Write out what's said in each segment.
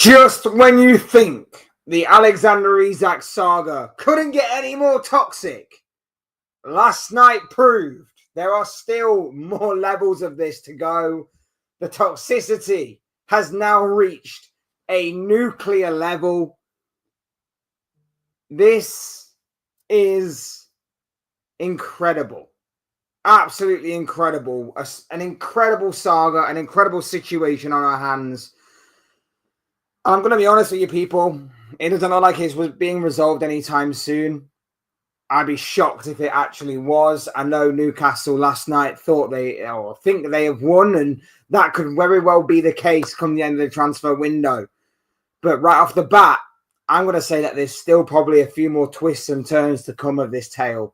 Just when you think the Alexander Isak saga couldn't get any more toxic, last night proved there are still more levels of this to go. The toxicity has now reached a nuclear level. This is incredible. Absolutely incredible. An incredible saga, an incredible situation on our hands. I'm going to be honest with you, people. It doesn't look like it was being resolved anytime soon. I'd be shocked if it actually was. I know Newcastle last night think they have won, and that could very well be the case come the end of the transfer window. But right off the bat, I'm going to say that there's still probably a few more twists and turns to come of this tale.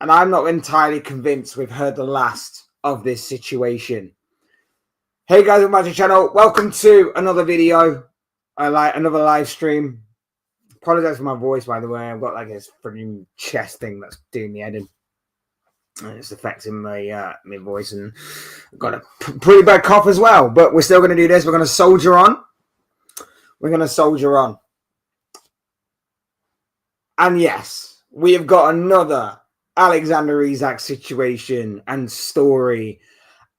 And I'm not entirely convinced we've heard the last of this situation. Hey guys, welcome back to the channel. Welcome to another video. Another live stream. Apologize for my voice, by the way. I've got like this freaking chest thing that's doing the editing. And it's affecting my voice, and I've got a pretty bad cough as well. But we're still going to do this. We're going to soldier on. We're going to soldier on. And yes, we have got another Alexander Isak situation and story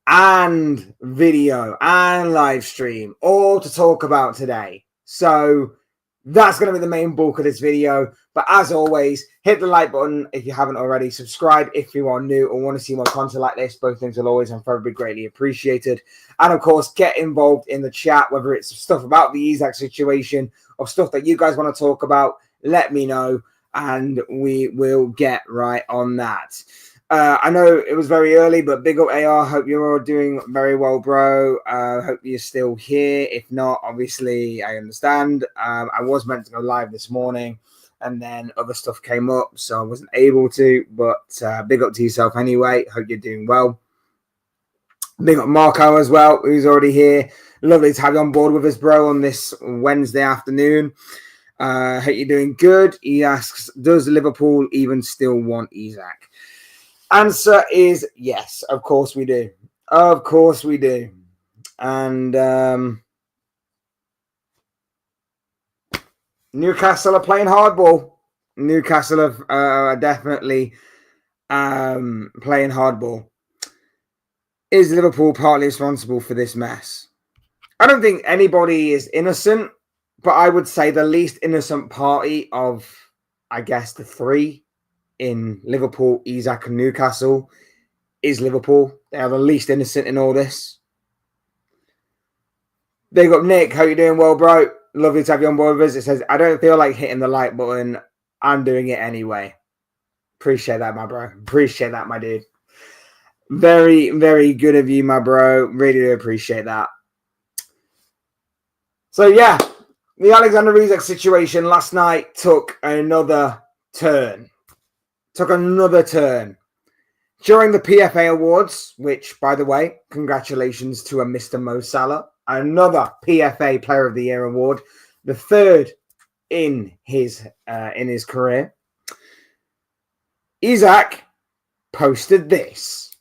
and video and live stream all to talk about today. So that's going to be the main bulk of this video. But as always, hit the like button if you haven't already. Subscribe if you are new or want to see more content like this. Both things will always and forever be greatly appreciated. And of course, get involved in the chat, whether it's stuff about the Isak situation or stuff that you guys want to talk about. Let me know and we will get right on that. I know it was very early, but big up AR. Hope you're all doing very well, bro. Hope you're still here. If not, obviously, I understand. I was meant to go live this morning, and then other stuff came up, so I wasn't able to. But big up to yourself anyway. Hope you're doing well. Big up Marco as well, who's already here. Lovely to have you on board with us, bro, on this Wednesday afternoon. Hope you're doing good. He asks, does Liverpool even still want Isak? Answer is yes. Of course we do. Of course we do. And Newcastle are playing hardball. Newcastle are definitely playing hardball. Is Liverpool partly responsible for this mess? I don't think anybody is innocent, but I would say the least innocent party of, I guess, the three in Liverpool, Isak and Newcastle is Liverpool. They are the least innocent in all this. Big up Nick. How you doing? Well, bro. Lovely to have you on board with us. It says, I don't feel like hitting the like button. I'm doing it anyway. Appreciate that, my bro. Appreciate that, my dude. Very, very good of you, my bro. Really do appreciate that. So, yeah. The Alexander Isak situation last night took another turn. During the PFA Awards, which, by the way, congratulations to a Mr. Mo Salah, another PFA Player of the Year award, the third in his career. Isak posted this,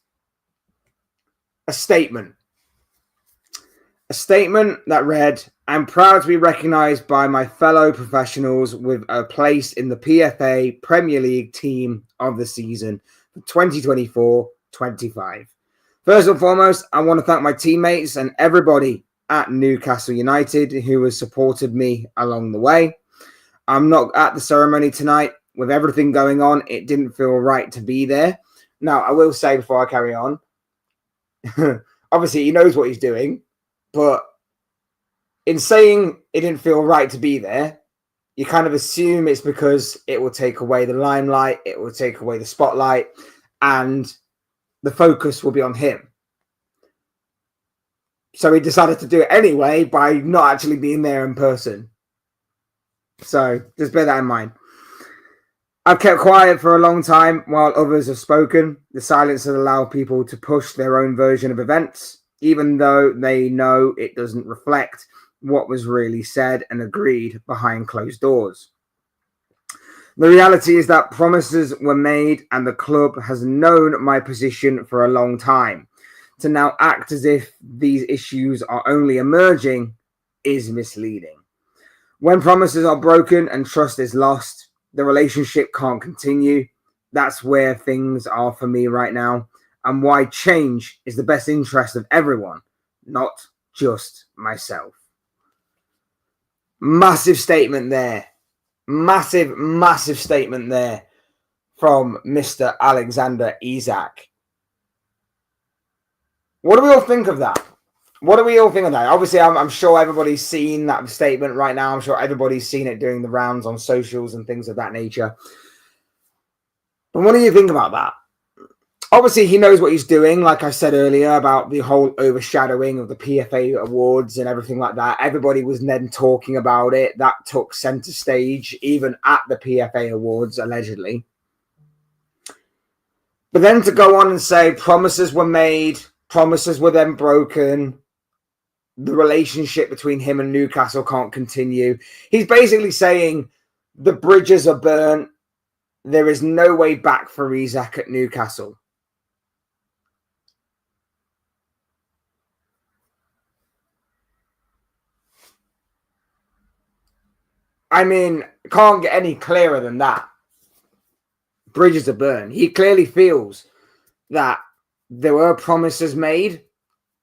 a statement that read, I'm proud to be recognised by my fellow professionals with a place in the PFA Premier League team of the season for 2024-25. First and foremost, I want to thank my teammates and everybody at Newcastle United who has supported me along the way. I'm not at the ceremony tonight. With everything going on, it didn't feel right to be there. Now, I will say before I carry on, obviously he knows what he's doing, but in saying it didn't feel right to be there, you kind of assume it's because it will take away the limelight, it will take away the spotlight, and the focus will be on him. So he decided to do it anyway by not actually being there in person. So just bear that in mind. I've kept quiet for a long time while others have spoken. The silence has allowed people to push their own version of events, even though they know it doesn't reflect what was really said and agreed behind closed doors. The reality is that promises were made and the club has known my position for a long time. To now act as if these issues are only emerging is misleading. When promises are broken and trust is lost, the relationship can't continue. That's where things are for me right now, and why change is the best interest of everyone, not just myself. Massive statement there. Massive statement there from Mr. Alexander Isak. What do we all think of that? Obviously, I'm sure everybody's seen that statement right now. I'm sure everybody's seen it doing the rounds on socials and things of that nature. But what do you think about that? Obviously, he knows what he's doing, like I said earlier, about the whole overshadowing of the PFA awards and everything like that. Everybody was then talking about it. That took center stage, even at the PFA awards, allegedly. But then to go on and say promises were made, promises were then broken, the relationship between him and Newcastle can't continue. He's basically saying the bridges are burnt. There is no way back for Isak at Newcastle. I mean, can't get any clearer than that. Bridges are burned. He clearly feels that there were promises made,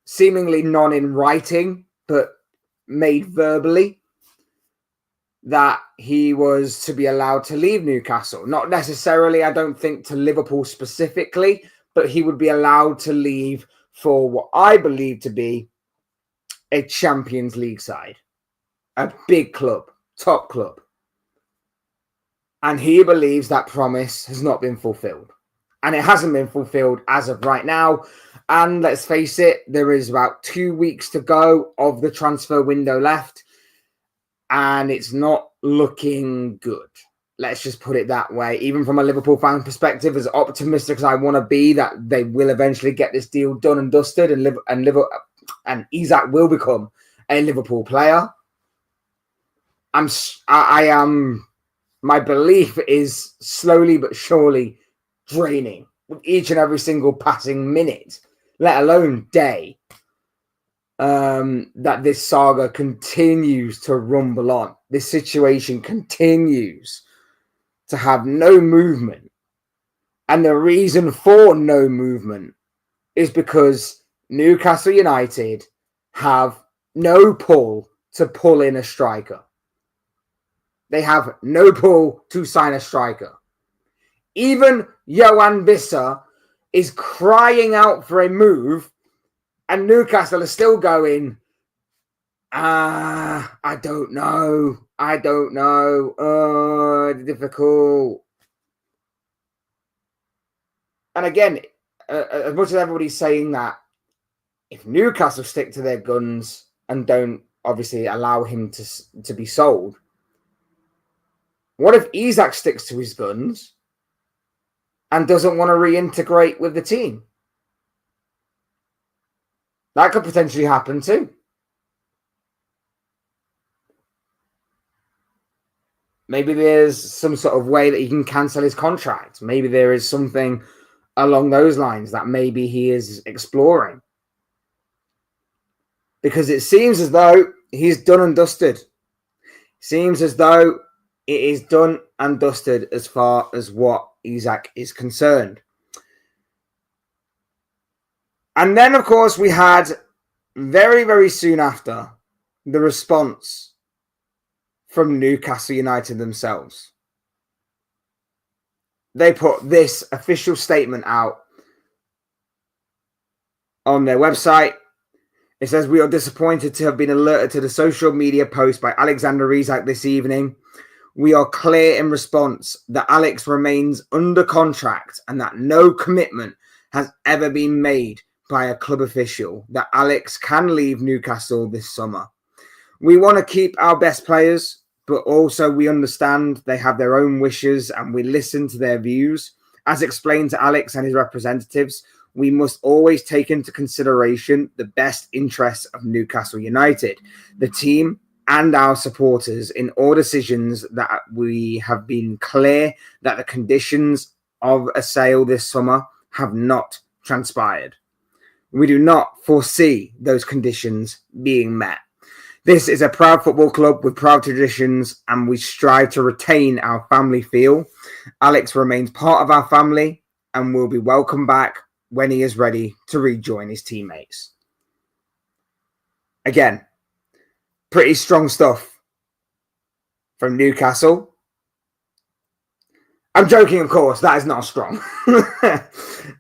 seemingly none in writing, but made verbally, that he was to be allowed to leave Newcastle. Not necessarily, I don't think, to Liverpool specifically, but he would be allowed to leave for what I believe to be a Champions League side, a big club, top club. And he believes that promise has not been fulfilled. And it hasn't been fulfilled as of right now. And let's face it, there is about 2 weeks to go of the transfer window left. And it's not looking good. Let's just put it that way. Even from a Liverpool fan perspective, as optimistic as I want to be that they will eventually get this deal done and dusted, and Isak will become a Liverpool player. My belief is slowly but surely draining with each and every single passing minute, let alone day, that this saga continues to rumble on. This situation continues to have no movement. And the reason for no movement is because Newcastle United have no pull to pull in a striker. They have no pull to sign a striker. Even Johan Visser is crying out for a move, and Newcastle are still going, I don't know. Difficult. And again, as much as everybody's saying that, if Newcastle stick to their guns and don't obviously allow him to be sold, what if Isak sticks to his guns and doesn't want to reintegrate with the team? That could potentially happen too. Maybe there's some sort of way that he can cancel his contract. Maybe there is something along those lines that maybe he is exploring. Because it seems as though he's done and dusted. Seems as though it is done and dusted as far as what Isak is concerned. And then, of course, we had very, very soon after the response from Newcastle United themselves. They put this official statement out on their website. It says, "We are disappointed to have been alerted to the social media post by Alexander Isak this evening. We are clear in response that Alex remains under contract and that no commitment has ever been made by a club official that Alex can leave Newcastle this summer. We want to keep our best players, but also we understand they have their own wishes and we listen to their views. As explained to Alex and his representatives, we must always take into consideration the best interests of Newcastle United, the team, and our supporters in all decisions. That we have been clear that the conditions of a sale this summer have not transpired. We do not foresee those conditions being met. This is a proud football club with proud traditions, and we strive to retain our family feel. Alex remains part of our family and will be welcome back when he is ready to rejoin his teammates. Again, pretty strong stuff from Newcastle. I'm joking, of course. That is not strong.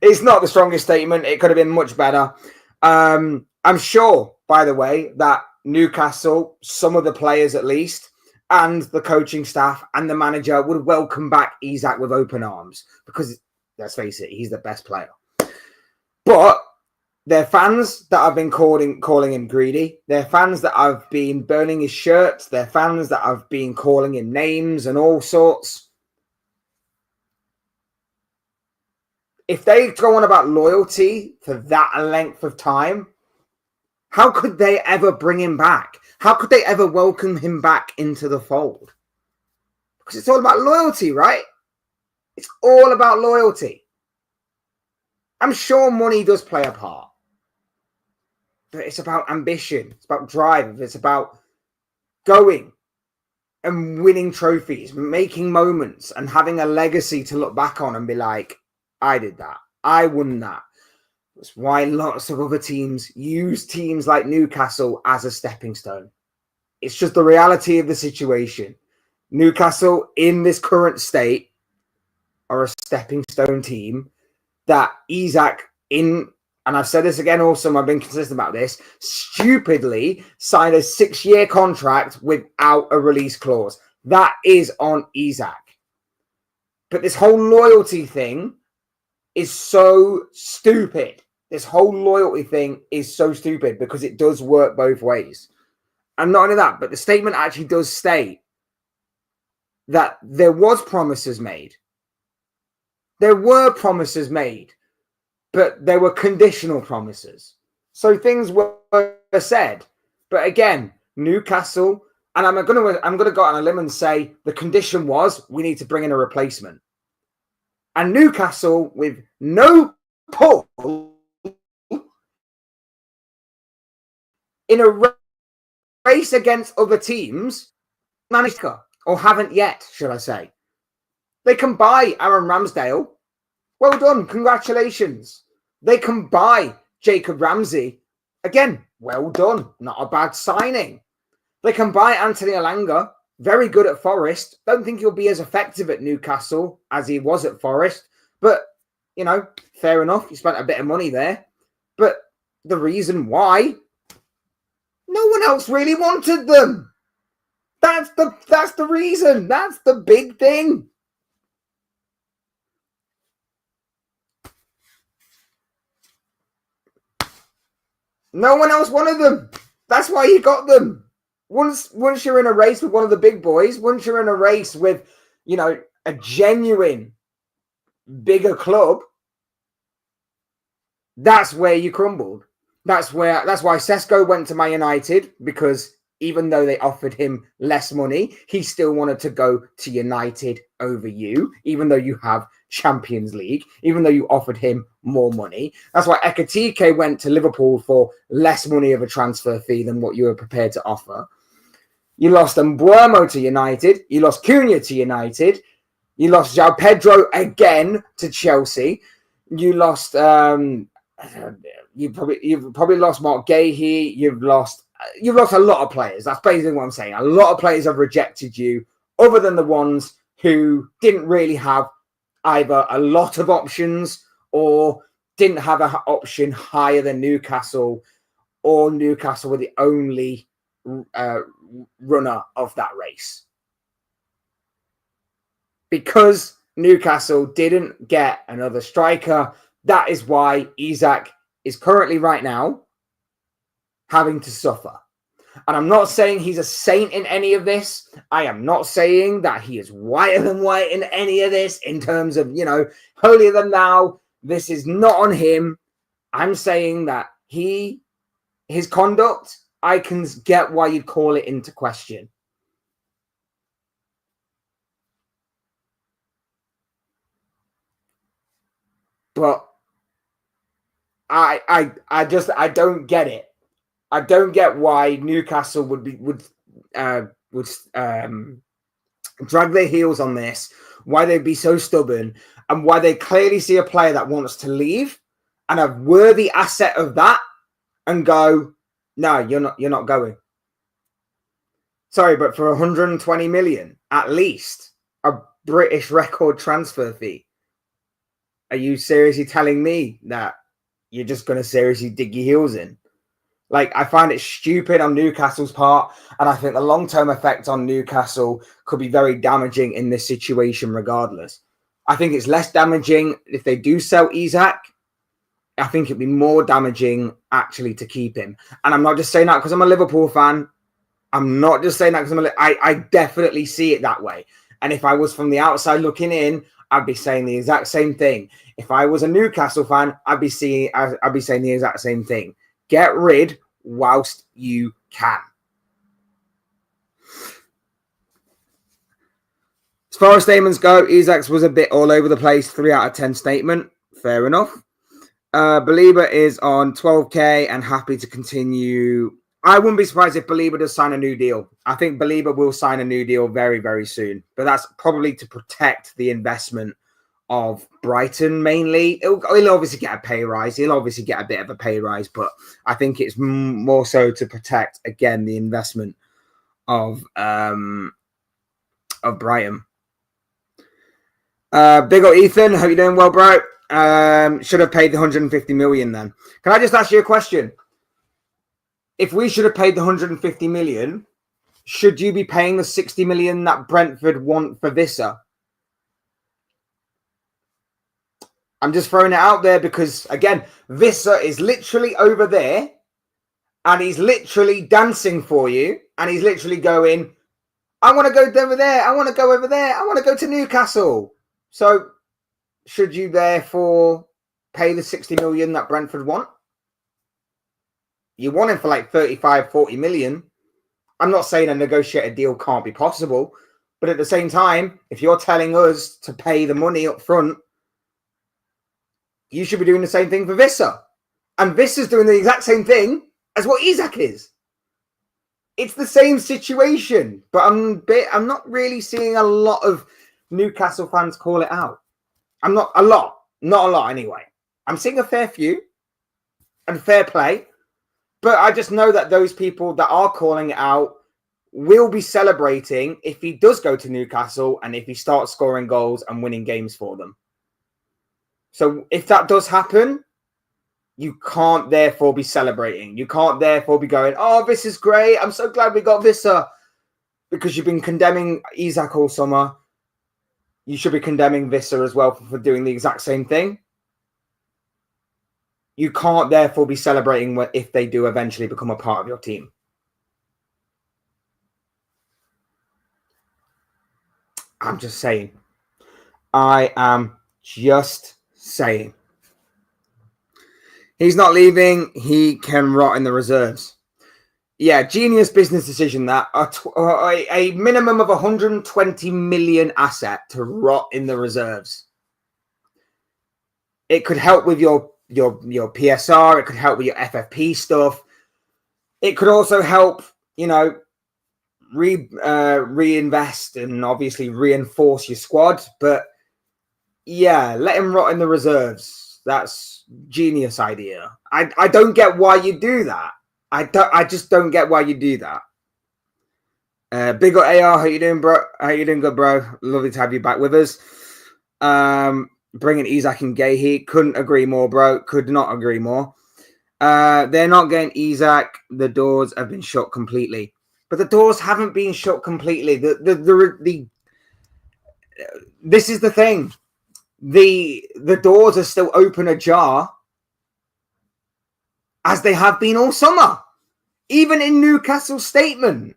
It's not the strongest statement. It could have been much better. I'm sure, by the way, that Newcastle, some of the players at least, and the coaching staff and the manager would welcome back Isak with open arms because, let's face it, he's the best player. But they're fans that have been calling him greedy. They're fans that have been burning his shirts. They're fans that have been calling him names and all sorts. If they go on about loyalty for that length of time, how could they ever bring him back? How could they ever welcome him back into the fold? Because it's all about loyalty, right? It's all about loyalty. I'm sure money does play a part. But it's about ambition. It's about drive. It's about going and winning trophies, making moments, and having a legacy to look back on and be like, I did that. I won that. That's why lots of other teams use teams like Newcastle as a stepping stone. It's just the reality of the situation. Newcastle, in this current state, are a stepping stone team that Isak, and I've said this again also, I've been consistent about this, stupidly signed a 6-year contract without a release clause. That is on Isak. But this whole loyalty thing is so stupid. This whole loyalty thing is so stupid because it does work both ways. And not only that, but the statement actually does state that there was promises made. There were promises made, but they were conditional promises. So things were said. But again, Newcastle, and I'm gonna go on a limb and say the condition was we need to bring in a replacement. And Newcastle, with no pull in a race against other teams, managed to, or haven't yet, should I say. They can buy Aaron Ramsdale. Well done. Congratulations. They can buy Jacob Ramsey. Again, well done. Not a bad signing. They can buy Anthony Elanga. Very good at Forest. Don't think he'll be as effective at Newcastle as he was at Forest. But, you know, fair enough. You spent a bit of money there. But the reason why, no one else really wanted them. That's the reason. That's the big thing. No one else wanted them. That's why you got them. Once you're in a race with one of the big boys, once you're in a race with, you know, a genuine bigger club, that's where you crumbled. That's why Sesko went to Man United, because even though they offered him less money, he still wanted to go to United over you, even though you have Champions League, even though you offered him more money. That's why Ekitike went to Liverpool for less money of a transfer fee than what you were prepared to offer. You lost Mbuemo to United. You lost Cunha to United. You lost João Pedro again to Chelsea. You lost you've probably lost Mark Gahey. You've lost a lot of players. That's basically what I'm saying. A lot of players have rejected you, other than the ones who didn't really have either a lot of options or didn't have an option higher than Newcastle, or Newcastle were the only runner of that race. Because Newcastle didn't get another striker, that is why Isak is currently right now having to suffer. And I'm not saying he's a saint in any of this. I am not saying that he is whiter than white in any of this, in terms of, you know, holier than thou. This is not on him. I'm saying that his conduct, I can get why you'd call it into question. But I don't get it. I don't get why Newcastle would drag their heels on this, why they'd be so stubborn, and why they clearly see a player that wants to leave and a worthy asset of that, and go, no, you're not going. Sorry, but for 120 million, at least, a British record transfer fee, are you seriously telling me that you're just going to seriously dig your heels in? Like, I find it stupid on Newcastle's part, and I think the long-term effect on Newcastle could be very damaging in this situation regardless. I think it's less damaging if they do sell Isak. I think it'd be more damaging actually to keep him. And I'm not just saying that because I'm a Liverpool fan. I'm not just saying that because I definitely see it that way. And if I was from the outside looking in, I'd be saying the exact same thing. If I was a Newcastle fan, I'd be saying the exact same thing. Get rid whilst you can. As far as statements go, Isak's was a bit all over the place. 3 out of 10 statement. Fair enough. Belieber is on 12K and happy to continue. I wouldn't be surprised if Belieber does sign a new deal. I think Belieber will sign a new deal very, very soon. But that's probably to protect the investment of Brighton mainly. He'll obviously get a pay rise. He'll obviously get a bit of a pay rise. But I think it's more so to protect, again, the investment of Brighton. Big ol' Ethan, hope you're doing well, bro. Should have paid the 150 million then. Can I just ask you a question? If we should have paid the 150 million, should you be paying the 60 million that Brentford want for Vissa? I'm just throwing it out there because, again, Vissa is literally over there and he's literally dancing for you and he's literally going, I want to go over there. I want to go over there. I want to go to Newcastle. So should you therefore pay the 60 million that Brentford want? You want him for like 35, 40 million. I'm not saying a negotiated deal can't be possible, but at the same time, if you're telling us to pay the money up front, you should be doing the same thing for Vissa. And Vissa's doing the exact same thing as what Isak is. It's the same situation, but I'm not really seeing a lot of Newcastle fans call it out. Not a lot anyway. I'm seeing a fair few and fair play, but I just know that those people that are calling it out will be celebrating if he does go to Newcastle and if he starts scoring goals and winning games for them. So if that does happen, you can't therefore be celebrating. You can't therefore be going, oh, this is great. I'm so glad we got Vissa. Because you've been condemning Isak all summer. You should be condemning Vissa as well for doing the exact same thing. You can't therefore be celebrating if they do eventually become a part of your team. I'm just saying. I am just saying. He's not leaving. He can rot in the reserves. Yeah, genius business decision that. A minimum of 120 million asset to rot in the reserves. It could help with your PSR. It could help with your FFP stuff. It could also help, reinvest and obviously reinforce your squad. But yeah, let him rot in the reserves. That's genius idea. I don't get why you do that. I just don't get why you do that. Big up AR, how you doing, bro? How you doing, good, bro? Lovely to have you back with us. Bringing Isak and Gahey. Couldn't agree more, bro. Could not agree more. They're not getting Isak. The doors have been shut completely. But the doors haven't been shut completely. This is the thing. The doors are still open ajar as they have been all summer. Even in Newcastle's statement,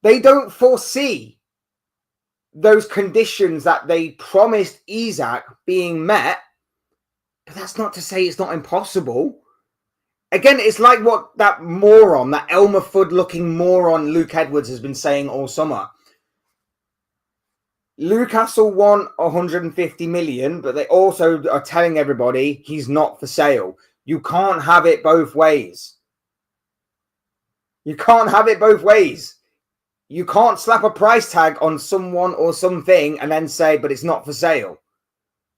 they don't foresee those conditions that they promised Isak being met. But that's not to say it's not impossible. Again, it's like what that moron, that Elmer Fudd-looking moron Luke Edwards has been saying all summer. Newcastle want 150 million, but they also are telling everybody he's not for sale. You can't have it both ways. You can't have it both ways. You can't slap a price tag on someone or something and then say, but it's not for sale.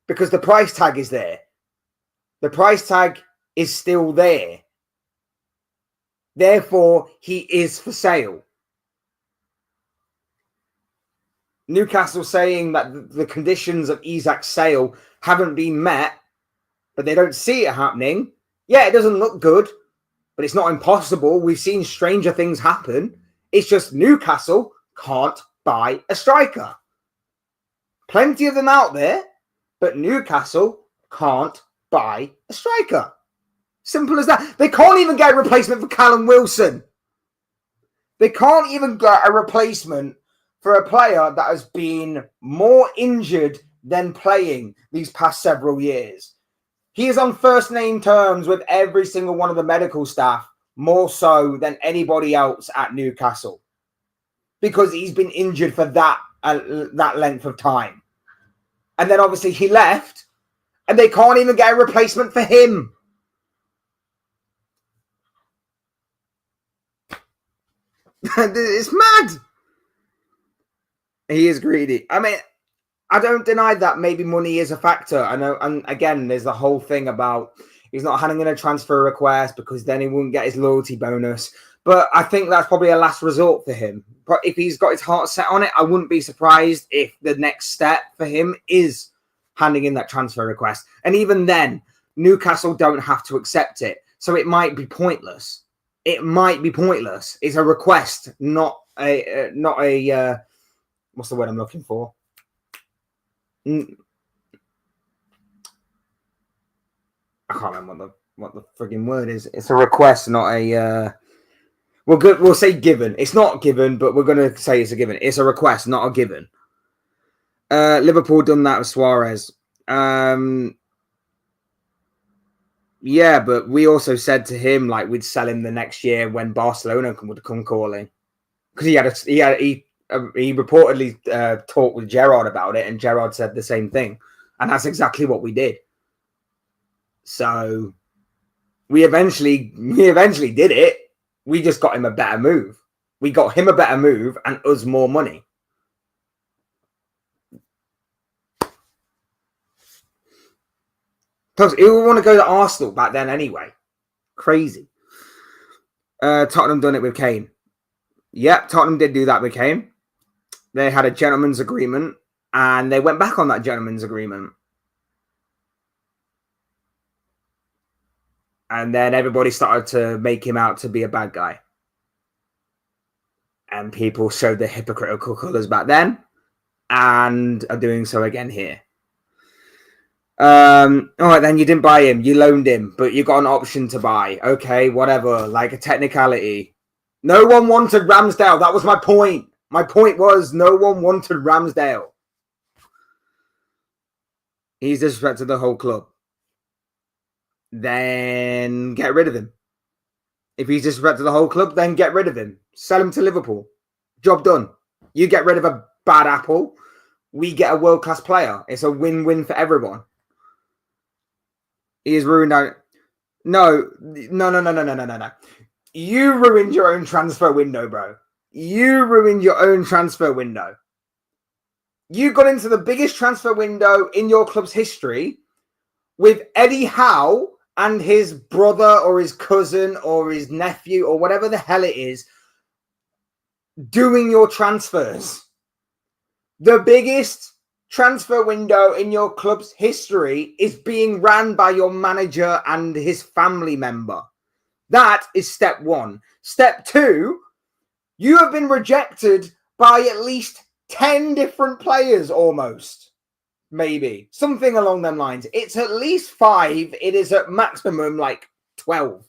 Because the price tag is there. The price tag is still there. Therefore, he is for sale. Newcastle saying that the conditions of Isak's sale haven't been met, but they don't see it happening. Yeah, it doesn't look good, but it's not impossible. We've seen stranger things happen. It's just Newcastle can't buy a striker. Plenty of them out there, but Newcastle can't buy a striker. Simple as that. They can't even get a replacement for Callum Wilson. They can't even get a replacement for a player that has been more injured than playing these past several years. He is on first name terms with every single one of the medical staff, more so than anybody else at Newcastle, because he's been injured for that length of time. And then obviously he left, and they can't even get a replacement for him. It's mad. He is greedy. I mean, I don't deny that maybe money is a factor. I know, and again, there's the whole thing about he's not handing in a transfer request because then he wouldn't get his loyalty bonus. But I think that's probably a last resort for him. But if he's got his heart set on it, I wouldn't be surprised if the next step for him is handing in that transfer request. And even then, Newcastle don't have to accept it. So it might be pointless. It might be pointless. It's a request, not a what's the word I'm looking for? I can't remember what the frigging word is. It's a request, not a we'll say given. It's not given, but we're gonna say it's a given. It's a request, not a given. Liverpool done that with Suarez. Yeah, but we also said to him like we'd sell him the next year when Barcelona would come calling, because he reportedly talked with Gerrard about it, and Gerrard said the same thing, and that's exactly what we did. So we eventually did it. We just got him a better move. We got him a better move and us more money. Plus, he would want to go to Arsenal back then anyway. Crazy. Tottenham done it with Kane. Yep, Tottenham did do that with Kane. They had a gentleman's agreement, and they went back on that gentleman's agreement. And then everybody started to make him out to be a bad guy. And people showed the hypocritical colours back then, and are doing so again here. All right, then you didn't buy him, you loaned him, but you got an option to buy. Okay, whatever, like a technicality. No one wanted Ramsdale. That was my point. My point was no one wanted Ramsdale. He's disrespected the whole club. Then get rid of him. If he's disrespected the whole club, then get rid of him. Sell him to Liverpool. Job done. You get rid of a bad apple. We get a world-class player. It's a win-win for everyone. He is ruined out. No. You ruined your own transfer window, bro. You ruined your own transfer window. You got into the biggest transfer window in your club's history with Eddie Howe and his brother or his cousin or his nephew or whatever the hell it is doing your transfers. The biggest transfer window in your club's history is being ran by your manager and his family member. That is step one. Step two, you have been rejected by at least 10 different players almost. Maybe. Something along them lines. It's at least 5. It is at maximum like 12.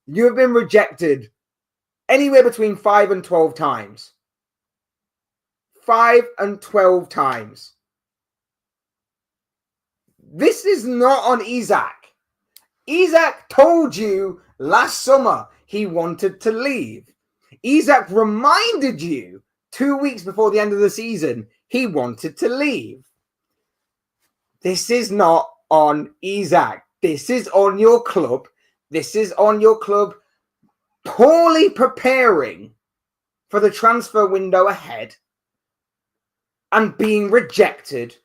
You have been rejected anywhere between 5 and 12 times. 5 and 12 times. This is not on Isak. Isak told you last summer he wanted to leave. Isak reminded you 2 weeks before the end of the season he wanted to leave. This is not on Isak. This is on your club. This is on your club poorly preparing for the transfer window ahead and being rejected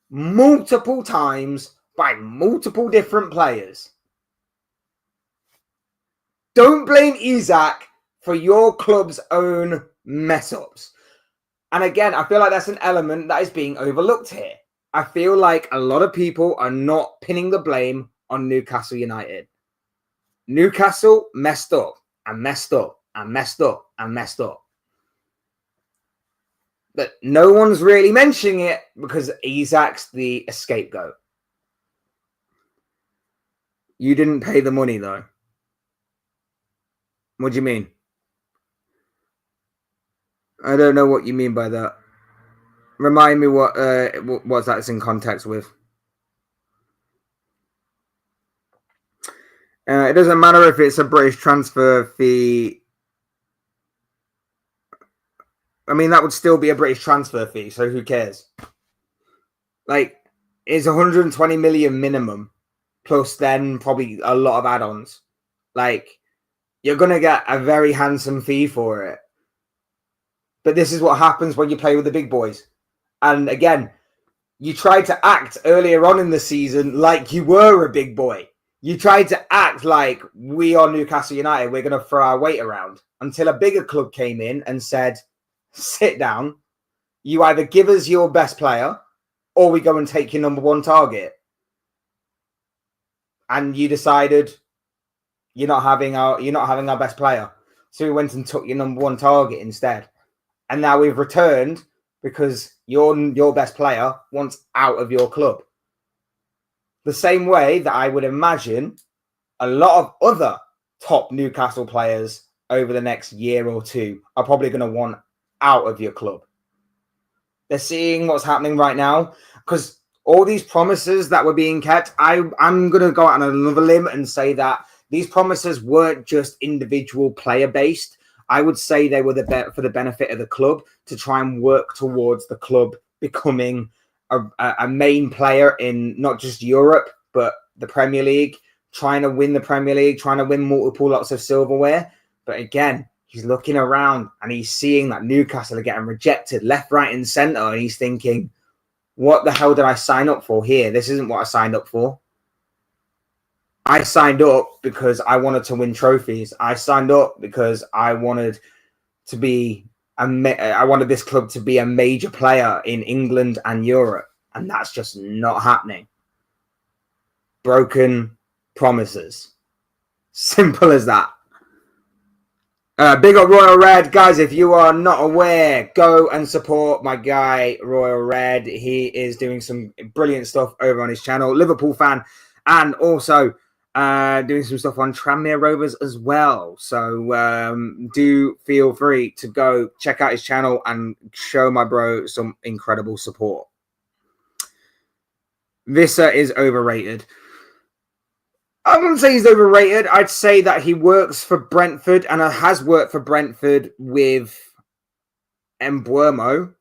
multiple times by multiple different players. Don't blame Isak for your club's own mess-ups. And again, I feel like that's an element that is being overlooked here. I feel like a lot of people are not pinning the blame on Newcastle United. Newcastle messed up and messed up and messed up and messed up. But no one's really mentioning it because Isak's the scapegoat. You didn't pay the money, though. What do you mean? I don't know what you mean by that. Remind me what that's in context with. It doesn't matter if it's a British transfer fee. I mean, that would still be a British transfer fee, so who cares? Like, it's 120 million minimum, plus then probably a lot of add-ons. Like, you're going to get a very handsome fee for it. But this is what happens when you play with the big boys. And again, you tried to act earlier on in the season like you were a big boy. You tried to act like we are Newcastle United. We're going to throw our weight around until a bigger club came in and said, sit down. You either give us your best player or we go and take your number one target. And you decided you're not having our best player. So we went and took your number one target instead. And now we've returned because your best player wants out of your club. The same way that I would imagine a lot of other top Newcastle players over the next year or two are probably going to want out of your club. They're seeing what's happening right now because all these promises that were being kept, I'm going to go out on another limb and say that these promises weren't just individual player based. I would say they were for the benefit of the club to try and work towards the club becoming a main player in not just Europe, but the Premier League, trying to win the Premier League, trying to win multiple lots of silverware. But again, he's looking around and he's seeing that Newcastle are getting rejected left, right, and centre. And he's thinking, what the hell did I sign up for here? This isn't what I signed up for. I signed up because I wanted to win trophies. I signed up because I wanted to be I wanted this club to be a major player in England and Europe, and that's just not happening. Broken promises. Simple as that. Big up Royal Red. Guys, if you are not aware, go and support my guy, Royal Red. He is doing some brilliant stuff over on his channel. Liverpool fan, and also doing some stuff on Tranmere Rovers as well. So do feel free to go check out his channel and show my bro some incredible support. Visser is overrated. I wouldn't say he's overrated. I'd say that he works for Brentford and has worked for Brentford with Mbeumo.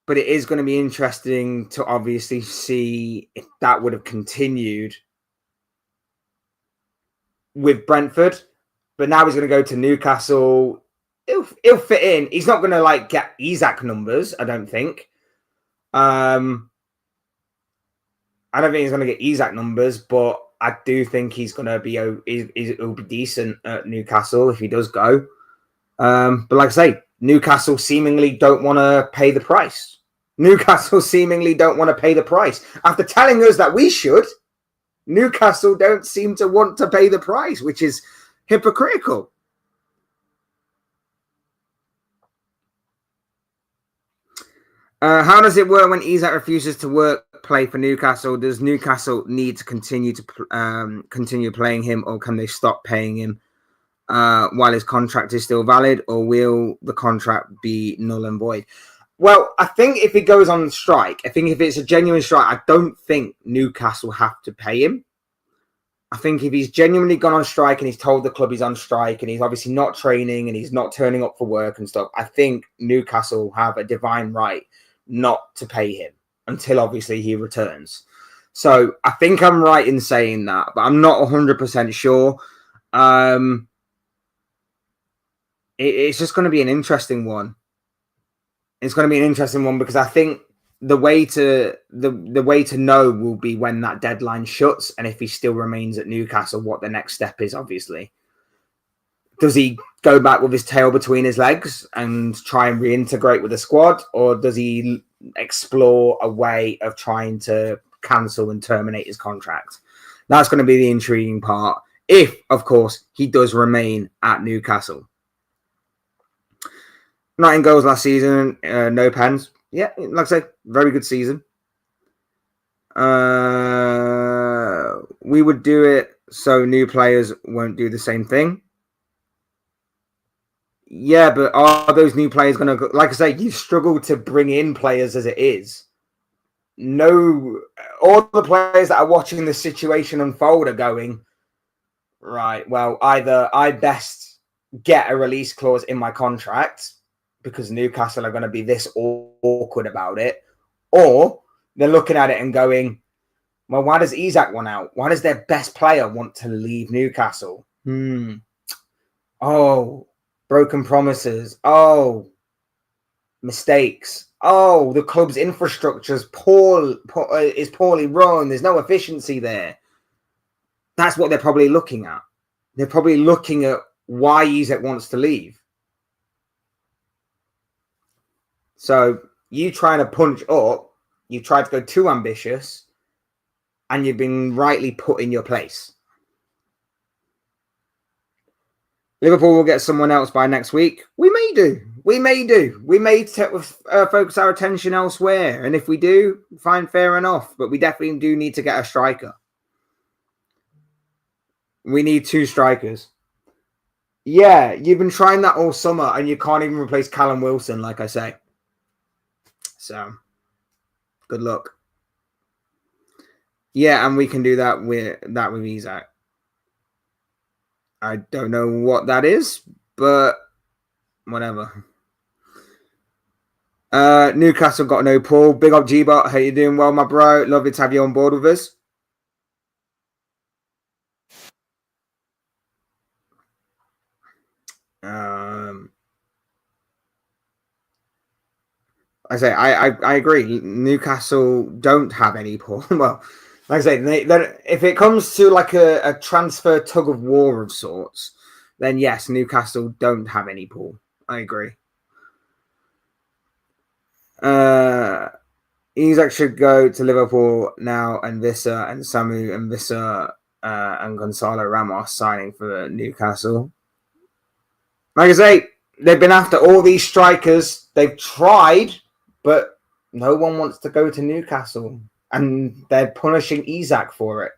But it is going to be interesting to obviously see if that would have continued with Brentford. But now he's going to go to Newcastle. He'll fit in. He's not going to get Isak numbers, I don't think. I don't think he's going to get Isak numbers, but I do think he's going to be he'll be decent at Newcastle if he does go. But like I say, Newcastle seemingly don't want to pay the price. Newcastle seemingly don't want to pay the price. After telling us that we should, Newcastle don't seem to want to pay the price, which is hypocritical. How does it work when Isak refuses to play for Newcastle? Does Newcastle need to continue playing him, or can they stop paying him while his contract is still valid, or will the contract be null and void? Well, I think if he goes on strike, I think if it's a genuine strike, I don't think Newcastle have to pay him. I think if he's genuinely gone on strike and he's told the club he's on strike and he's obviously not training and he's not turning up for work and stuff, I think Newcastle have a divine right not to pay him until obviously he returns. So I think I'm right in saying that, but I'm not 100% sure. it's just going to be an interesting one. It's going to be an interesting one because I think the way to know will be when that deadline shuts, and if he still remains at Newcastle, what the next step is. Obviously, does he go back with his tail between his legs and try and reintegrate with the squad, or does he explore a way of trying to cancel and terminate his contract? That's going to be the intriguing part. If, of course, he does remain at Newcastle. 9 goals last season, no pens. Yeah, like I say, very good season. We would do it so new players won't do the same thing. Yeah, but are those new players going to... Like I say, you've struggled to bring in players as it is. No, all the players that are watching the situation unfold are going, right, well, either I best get a release clause in my contract because Newcastle are going to be this awkward about it, or they're looking at it and going, well, why does Isak want out? Why does their best player want to leave Newcastle? Oh, broken promises. Oh, mistakes. Oh, the club's infrastructure is poorly run. There's no efficiency there. That's what they're probably looking at. They're probably looking at why Isak wants to leave. So you trying to punch up, you tried to go too ambitious, and you've been rightly put in your place. Liverpool will get someone else by next week. We may do. We may focus our attention elsewhere. And if we do, fine, fair enough. But we definitely do need to get a striker. We need 2 strikers. Yeah, you've been trying that all summer and you can't even replace Callum Wilson, like I say. So, good luck. Yeah, and we can do that with Isak. I don't know what that is, but whatever. Newcastle got no Paul. Big up G-Bot. How you doing? Well, my bro. Lovely to have you on board with us. I agree. Newcastle don't have any Paul. Well, like I say, if it comes to like a transfer tug of war of sorts, then yes, Newcastle don't have any Paul. I agree. Isak should go to Liverpool now, and Vissa and Samu and Vissa and Gonzalo Ramos signing for Newcastle. Like I say, they've been after all these strikers. They've tried, but no one wants to go to Newcastle, and they're punishing Isak for it.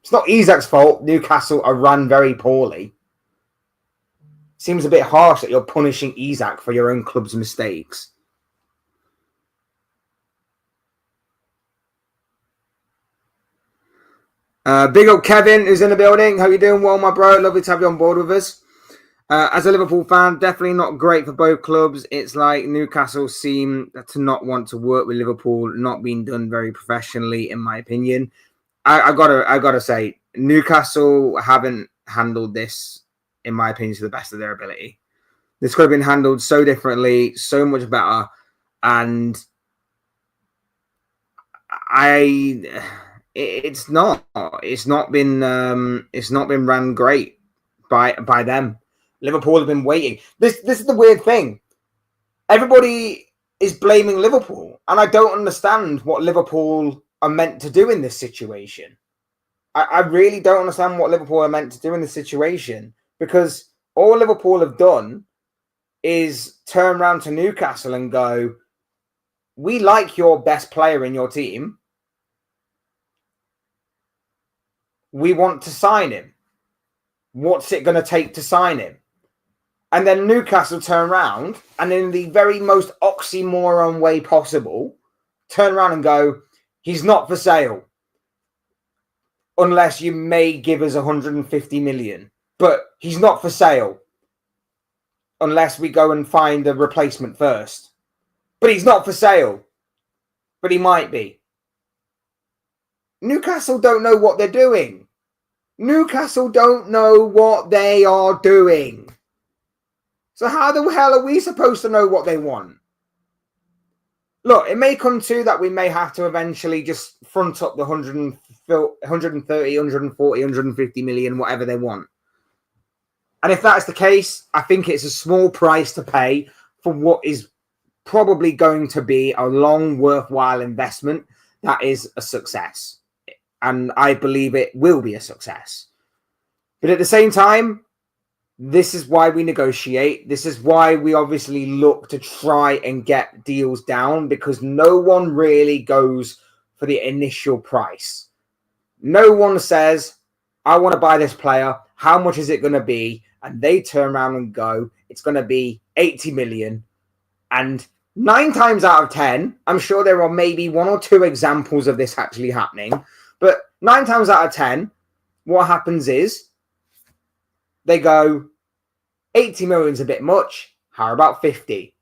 It's not Isak's fault. Newcastle are run very poorly. Seems a bit harsh that you're punishing Isak for your own club's mistakes. Big up Kevin, who's in the building. How you doing? Well, my bro. Lovely to have you on board with us. As a Liverpool fan, definitely not great for both clubs. It's like Newcastle seem to not want to work with Liverpool, not being done very professionally, in my opinion. I gotta say, Newcastle haven't handled this, in my opinion, to the best of their ability. This could have been handled so differently, so much better, and it's not been ran great by them. Liverpool have been waiting. This is the weird thing. Everybody is blaming Liverpool, and I don't understand what Liverpool are meant to do in this situation. I really don't understand what Liverpool are meant to do in this situation, because all Liverpool have done is turn around to Newcastle and go, we like your best player in your team. We want to sign him. What's it going to take to sign him? And then Newcastle turn around and in the very most oxymoron way possible, turn around and go, he's not for sale. Unless you may give us 150 million. But he's not for sale. Unless we go and find a replacement first. But he's not for sale. But he might be. Newcastle don't know what they're doing. Newcastle don't know what they are doing. So how the hell are we supposed to know what they want? Look, it may come to that we may have to eventually just front up the 130, 140, 150 million, whatever they want. And if that's the case, I think it's a small price to pay for what is probably going to be a long, worthwhile investment that is a success. And I believe it will be a success. But at the same time, this is why we negotiate. This is why we obviously look to try and get deals down, because no one really goes for the initial price. No one says, I want to buy this player. How much is it going to be? And they turn around and go, it's going to be 80 million. And 9 times out of 10, I'm sure there are maybe 1 or 2 examples of this actually happening. But 9 times out of 10, what happens is they go, 80 million is a bit much. How about 50?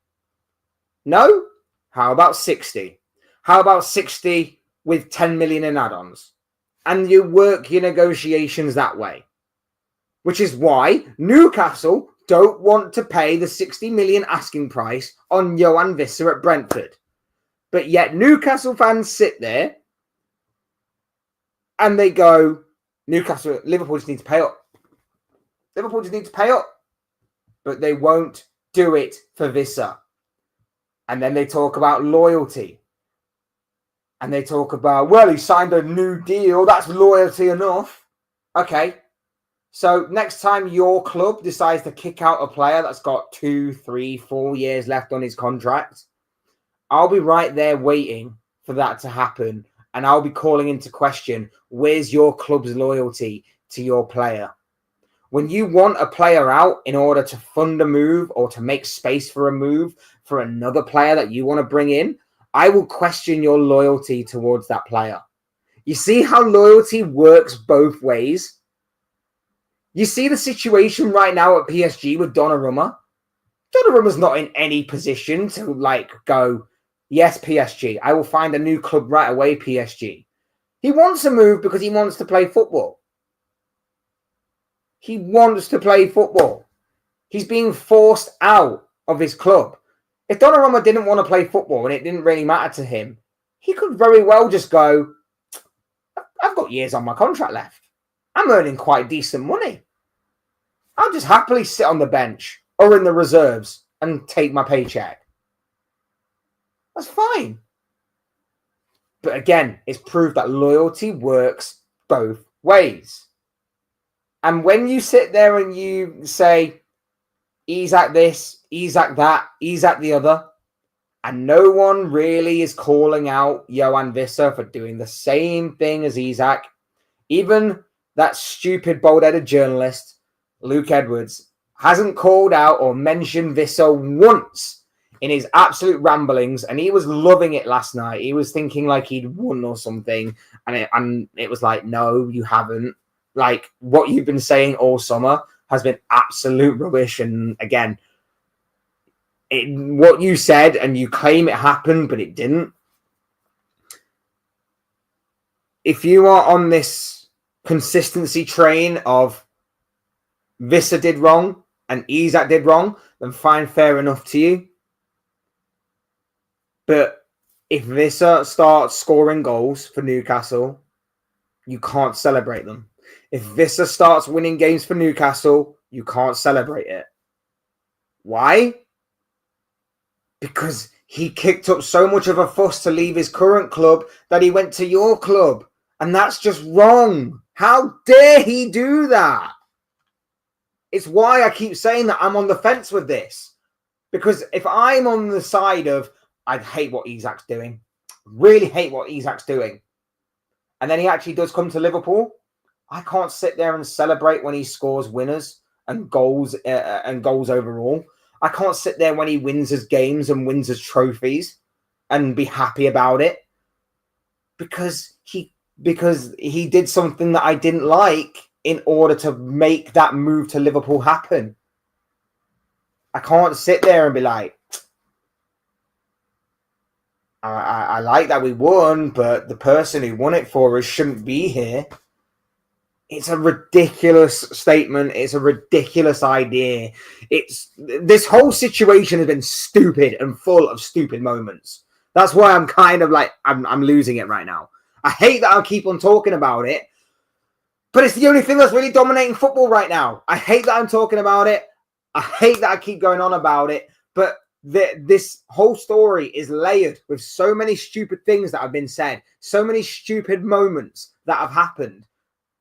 No? How about 60? How about 60 with 10 million in add-ons? And you work your negotiations that way. Which is why Newcastle don't want to pay the 60 million asking price on Johan Visser at Brentford. But yet Newcastle fans sit there and they go, Liverpool just need to pay up. Liverpool just need to pay up. But they won't do it for Visser. And then they talk about loyalty. And they talk about, well, he signed a new deal. That's loyalty enough. Okay. So next time your club decides to kick out a player that's got 2, 3, 4 years left on his contract, I'll be right there waiting for that to happen. And I'll be calling into question, where's your club's loyalty to your player? When you want a player out in order to fund a move or to make space for a move for another player that you want to bring in, I will question your loyalty towards that player. You see how loyalty works both ways? You see the situation right now at PSG with Donnarumma? Donnarumma's not in any position to go, yes, PSG, I will find a new club right away, PSG. He wants a move because he wants to play football. He wants to play football. He's being forced out of his club. If Donnarumma didn't want to play football and it didn't really matter to him, he could very well just go, I've got years on my contract left. I'm earning quite decent money. I'll just happily sit on the bench or in the reserves and take my paycheck. That's fine. But again, it's proved that loyalty works both ways. And when you sit there and you say, Isak this, Isak that, Isak the other, and no one really is calling out Johan Visser for doing the same thing as Isak, even that stupid bald-headed journalist, Luke Edwards, hasn't called out or mentioned Visser once in his absolute ramblings, and he was loving it last night. He was thinking like he'd won or something, and it was like, no, you haven't. Like, what you've been saying all summer has been absolute rubbish. And again, what you said and you claim it happened, but it didn't. If you are on this consistency train of Visser did wrong and Isak did wrong, then fine, fair enough to you. But if Visser starts scoring goals for Newcastle, you can't celebrate them. If Visser starts winning games for Newcastle, you can't celebrate it. Why? Because he kicked up so much of a fuss to leave his current club that he went to your club. And that's just wrong. How dare he do that? It's why I keep saying that I'm on the fence with this. Because if I'm on the side of, I hate what Isak's doing, really hate what Isak's doing, and then he actually does come to Liverpool, I can't sit there and celebrate when he scores winners and goals overall. I can't sit there when he wins his games and wins his trophies and be happy about it because he did something that I didn't like in order to make that move to Liverpool happen. I can't sit there and be like, I like that we won, but the person who won it for us shouldn't be here. It's a ridiculous statement. It's a ridiculous idea. This whole situation has been stupid and full of stupid moments. That's why I'm kind of like, I'm losing it right now. I hate that I'll keep on talking about it, but it's the only thing that's really dominating football right now. I hate that I'm talking about it. I hate that I keep going on about it, but this whole story is layered with so many stupid things that have been said, so many stupid moments that have happened.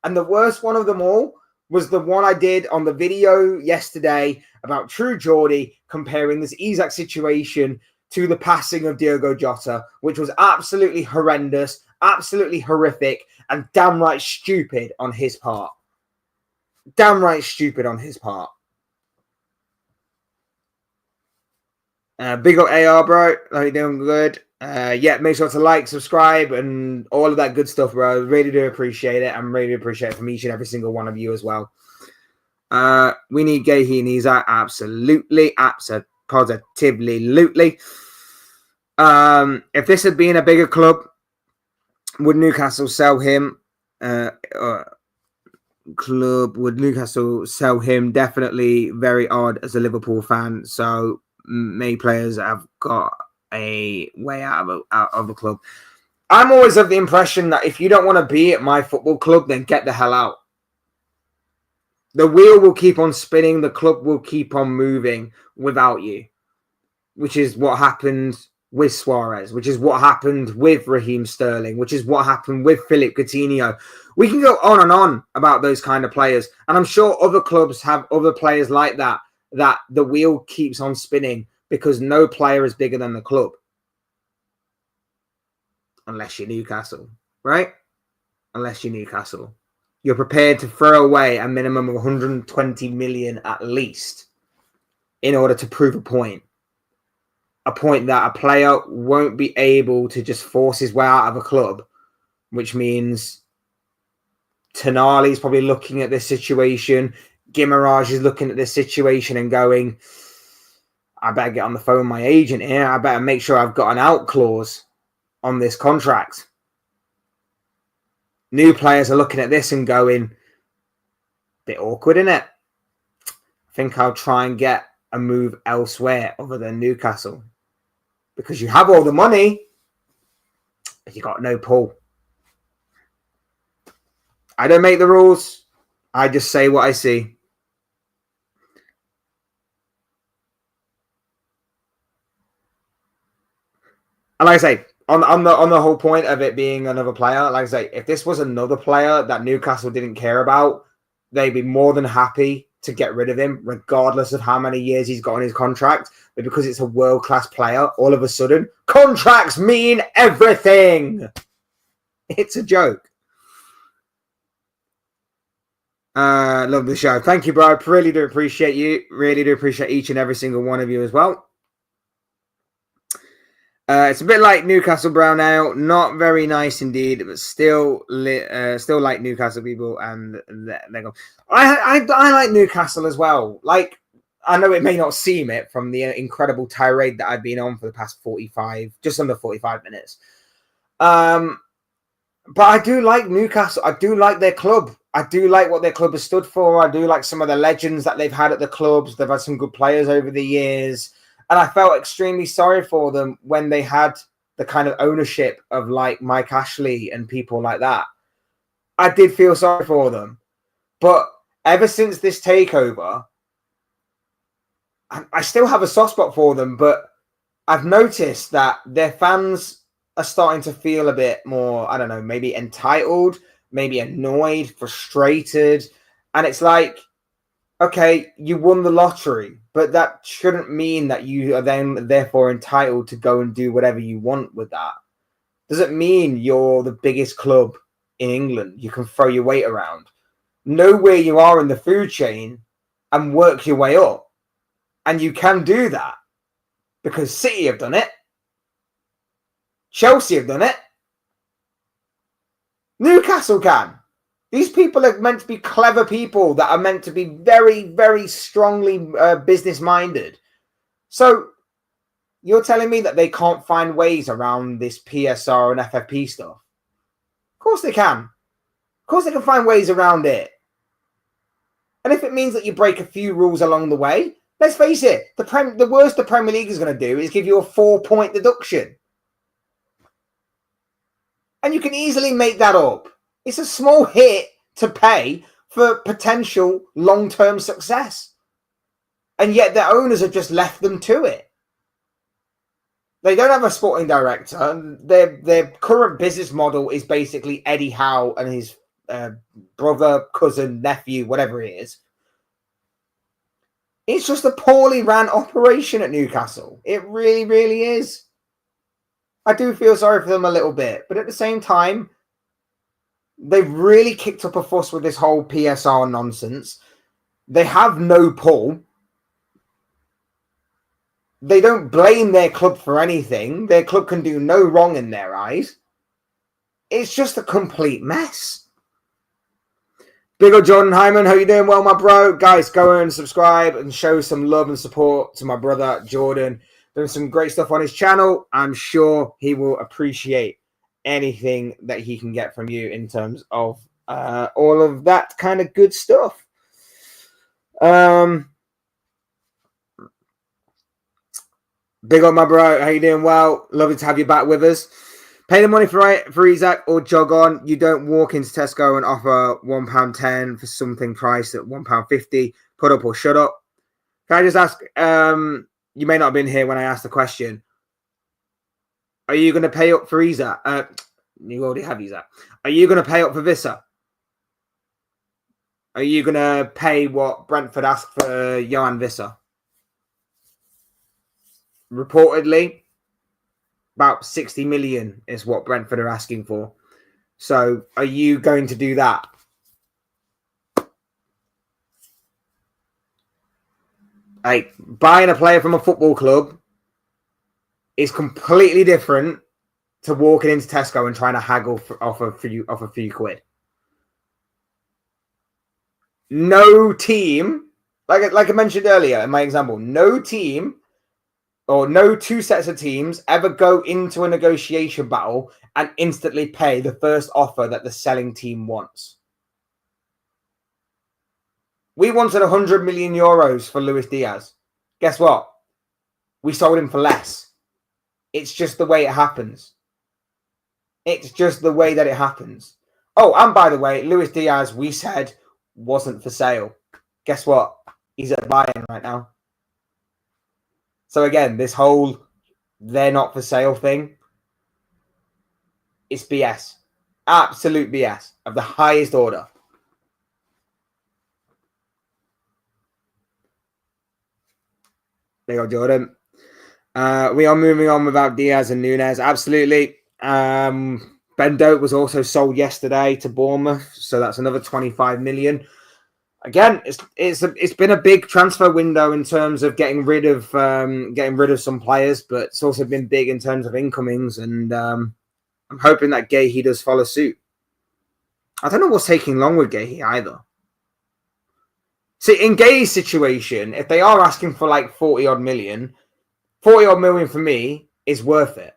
And the worst one of them all was the one I did on the video yesterday about True Geordie comparing this Isak situation to the passing of Diogo Jota, which was absolutely horrendous, absolutely horrific, and downright stupid on his part. Downright stupid on his part. Big up AR, bro. How you doing? Good. Yeah, make sure to like, subscribe, and all of that good stuff, bro. Really do appreciate it. I'm really appreciate it from each and every single one of you as well. We need Gahey and Isak. Absolutely. Positively. If this had been a bigger club, would Newcastle sell him? Would Newcastle sell him? Definitely very odd as a Liverpool fan. So many players have got a way out of the club. I'm always of the impression that if you don't want to be at my football club, then get the hell out. The wheel will keep on spinning. The club will keep on moving without you, which is what happened with Suarez, which is what happened with Raheem Sterling, which is what happened with Philip Coutinho. We can go on and on about those kind of players. And I'm sure other clubs have other players like that the wheel keeps on spinning because no player is bigger than the club. Unless you're Newcastle, right? Unless you're Newcastle. You're prepared to throw away a minimum of 120 million at least in order to prove a point. A point that a player won't be able to just force his way out of a club, which means Tonali is probably looking at this situation. Guimarães is looking at this situation and going, I better get on the phone with my agent here. I better make sure I've got an out clause on this contract. New players are looking at this and going, bit awkward, isn't it? I think I'll try and get a move elsewhere other than Newcastle. Because you have all the money, but you got no pull. I don't make the rules. I just say what I see. And like I say, on the whole point of it being another player, like I say, if this was another player that Newcastle didn't care about, they'd be more than happy to get rid of him, regardless of how many years he's got on his contract. But because it's a world-class player, all of a sudden, contracts mean everything. It's a joke. Love the show. Thank you, bro. Really do appreciate you. Really do appreciate each and every single one of you as well. It's a bit like Newcastle Brown Ale. Not very nice indeed, but still like Newcastle people. And they go. I like Newcastle as well. Like, I know it may not seem it from the incredible tirade that I've been on for the past 45, just under 45 minutes. But I do like Newcastle. I do like their club. I do like what their club has stood for. I do like some of the legends that they've had at the clubs. They've had some good players over the years. And I felt extremely sorry for them when they had the kind of ownership of like Mike Ashley and people like that. I did feel sorry for them. But ever since this takeover, I still have a soft spot for them. But I've noticed that their fans are starting to feel a bit more, I don't know, maybe entitled, maybe annoyed, frustrated. And it's like, okay, you won the lottery, but that shouldn't mean that you are then therefore entitled to go and do whatever you want with that. Doesn't mean you're the biggest club in England. You can throw your weight around. Know where you are in the food chain and work your way up. And you can do that because City have done it. Chelsea have done it. Newcastle can. These people are meant to be clever people that are meant to be very, very strongly business-minded. So you're telling me that they can't find ways around this PSR and FFP stuff? Of course they can. Of course they can find ways around it. And if it means that you break a few rules along the way, let's face it, the worst the Premier League is going to do is give you a 4-point deduction. And you can easily make that up. It's a small hit to pay for potential long-term success. And yet their owners have just left them to it. They don't have a sporting director. Their current business model is basically Eddie Howe and his brother, cousin, nephew, whatever it is. It's just a poorly ran operation at Newcastle. It really, really is. I do feel sorry for them a little bit. But at the same time, they've really kicked up a fuss with this whole PSR nonsense. They have no pull. They don't blame their club for anything. Their club can do no wrong in their eyes. It's just a complete mess. Big ol' Jordan Hyman, how you doing? Well, my bro. Guys, go and subscribe and show some love and support to my brother, Jordan. Doing some great stuff on his channel. I'm sure he will appreciate anything that he can get from you in terms of all of that kind of good stuff. Big up, my bro. How you doing? Well, lovely to have you back with us. Pay the money for Isak or jog on. You don't walk into Tesco and offer £1.10 for something priced at £1.50. Put up or shut up. Can I just ask, you may not have been here when I asked the question. Are you going to pay up for Isak? You already have Isak. Are you going to pay up for Vissa? Are you going to pay what Brentford asked for Johan Vissa? Reportedly, about 60 million is what Brentford are asking for. So are you going to do that? Like, buying a player from a football club is completely different to walking into Tesco and trying to haggle off a few quid. No team, like I mentioned earlier in my example, no team or no two sets of teams ever go into a negotiation battle and instantly pay the first offer that the selling team wants. We wanted 100 million euros for Luis Diaz. Guess what? We sold him for less. It's just the way it happens. It's just the way that it happens. Oh, and by the way, Luis Diaz, we said, wasn't for sale. Guess what? He's at Bayern right now. So again, this whole they're not for sale thing, it's BS. Absolute BS of the highest order. There you go, Jordan. We are moving on without Diaz and Nunes. Absolutely. Ben Doak was also sold yesterday to Bournemouth, so that's another 25 million. Again, it's been a big transfer window in terms of getting rid of some players, but it's also been big in terms of incomings, and I'm hoping that Gahey does follow suit. I don't know what's taking long with Gahey either. See, in Gahey's situation, if they are asking for like 40 odd million for me is worth it.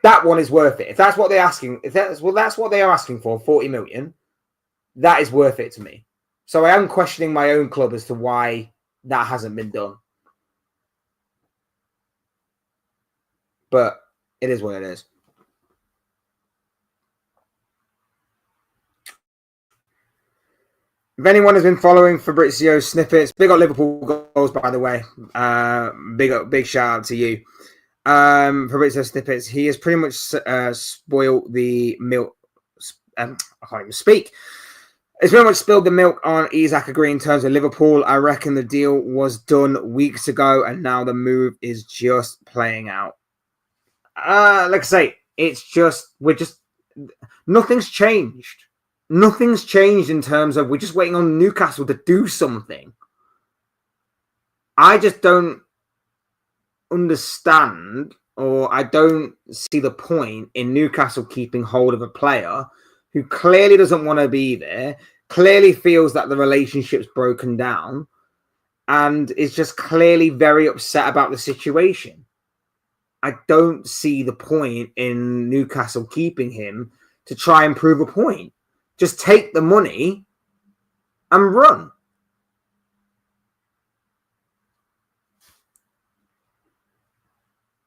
That one is worth it. If that's what they're asking, that's what they are asking for, 40 million. That is worth it to me. So I am questioning my own club as to why that hasn't been done. But it is what it is. If anyone has been following Fabrizio's snippets, big up Liverpool goals, by the way. Big shout out to you. Fabrizio snippets, he has pretty much spoiled the milk. I can't even speak. It's very much spilled the milk on Isak agreeing terms with Liverpool. I reckon the deal was done weeks ago and now the move is just playing out. Like I say, nothing's changed. Nothing's changed in terms of we're just waiting on Newcastle to do something. I just don't understand, or I don't see the point in Newcastle keeping hold of a player who clearly doesn't want to be there, clearly feels that the relationship's broken down, and is just clearly very upset about the situation. I don't see the point in Newcastle keeping him to try and prove a point. Just take the money and run.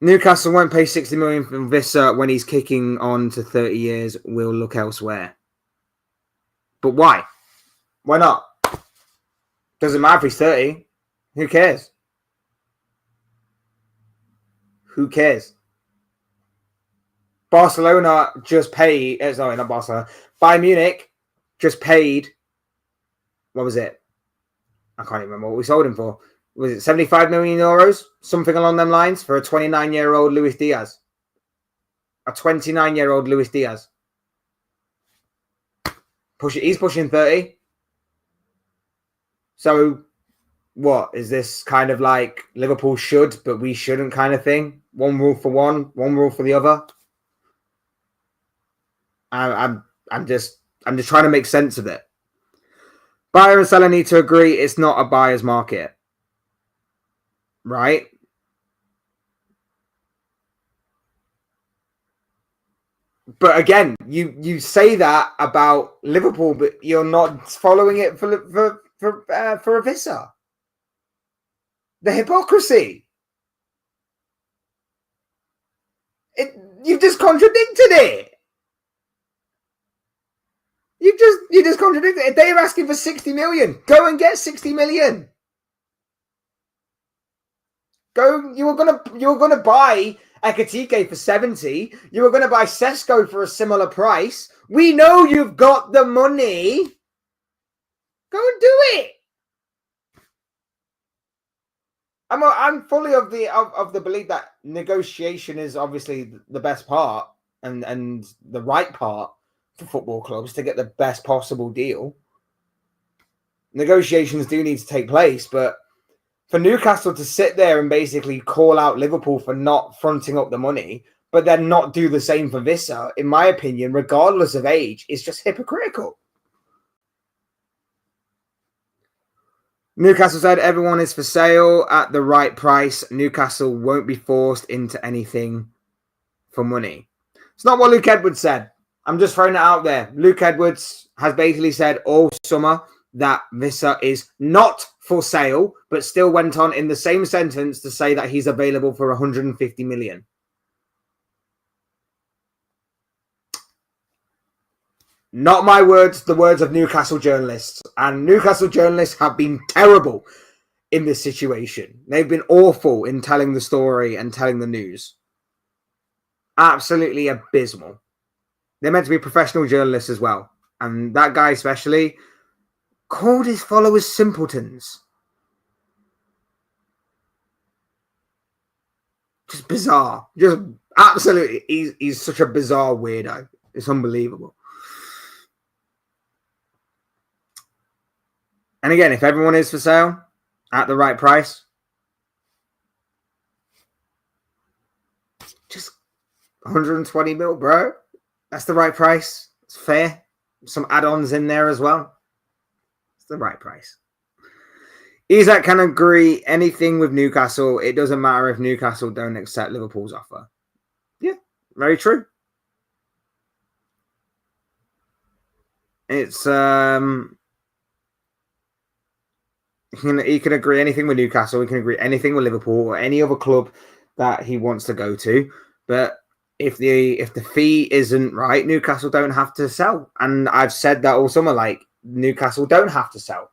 Newcastle won't pay 60 million for Vissa when he's kicking on to 30 years. We'll look elsewhere. But why? Why not? Doesn't matter if he's 30. Who cares? Who cares? Barcelona just paid. Sorry, not Barcelona. Bayern Munich just paid. What was it? I can't even remember what we sold him for. Was it 75 million euros? Something along them lines for a 29-year-old Luis Diaz. A 29-year-old Luis Diaz. He's pushing 30. So, what? Is this kind of like Liverpool should, but we shouldn't kind of thing? One rule for one rule for the other? I'm just trying to make sense of it. Buyer and seller need to agree it's not a buyer's market. Right? But again, you say that about Liverpool, but you're not following it for Vissa. The hypocrisy. You've just contradicted it. You just contradicted it. If they're asking for 60 million, go and get 60 million. Go. You were gonna buy Ekitike for 70. You were gonna buy Sesko for a similar price. We know you've got the money. Go and do it. I'm fully of the belief that negotiation is obviously the best part and the right part for football clubs to get the best possible deal. Negotiations do need to take place, but for Newcastle to sit there and basically call out Liverpool for not fronting up the money, but then not do the same for Vissa, in my opinion, regardless of age, is just hypocritical. Newcastle said everyone is for sale at the right price. Newcastle won't be forced into anything for money. It's not what Luke Edwards said. I'm just throwing it out there. Luke Edwards has basically said all summer that Vissa is not for sale, but still went on in the same sentence to say that he's available for 150 million. Not my words, the words of Newcastle journalists. And Newcastle journalists have been terrible in this situation. They've been awful in telling the story and telling the news. Absolutely abysmal. They're meant to be professional journalists as well. And that guy especially called his followers simpletons. Just bizarre. Just absolutely. He's such a bizarre weirdo. It's unbelievable. And again, if everyone is for sale at the right price, just 120 mil, bro. That's the right price. It's fair. Some add-ons in there as well. It's the right price. Isak can agree anything with Newcastle. It doesn't matter if Newcastle don't accept Liverpool's offer. Yeah, very true. It's he can agree anything with Newcastle. He can agree anything with Liverpool or any other club that he wants to go to. But if the fee isn't right, Newcastle don't have to sell. And I've said that all summer, like Newcastle don't have to sell.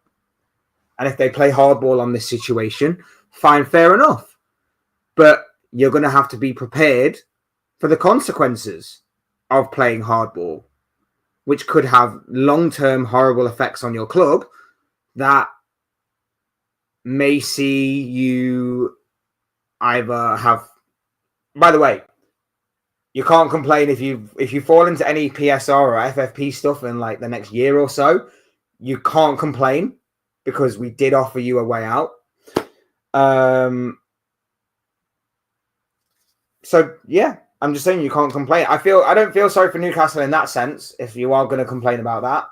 And if they play hardball on this situation, fine, fair enough. But you're going to have to be prepared for the consequences of playing hardball, which could have long-term horrible effects on your club that may see you either have... By the way, you can't complain if you fall into any PSR or FFP stuff in like the next year or so. You can't complain because we did offer you a way out. So yeah, I'm just saying you can't complain. I don't feel sorry for Newcastle in that sense. If you are going to complain about that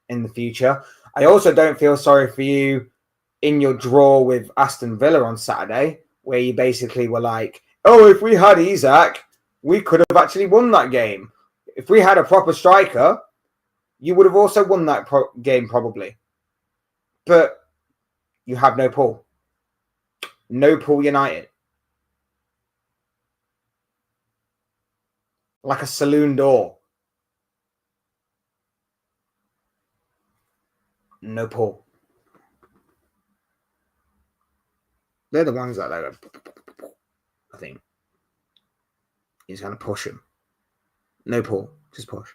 in the future, I also don't feel sorry for you in your draw with Aston Villa on Saturday, where you basically were like, "Oh, if we had Isak, we could have actually won that game. If we had a proper striker, you would have also won that game probably. But you have no pull. No pull United. Like a saloon door. No pull. They're the ones that are, I think. He's going to push him. No pull. Just push.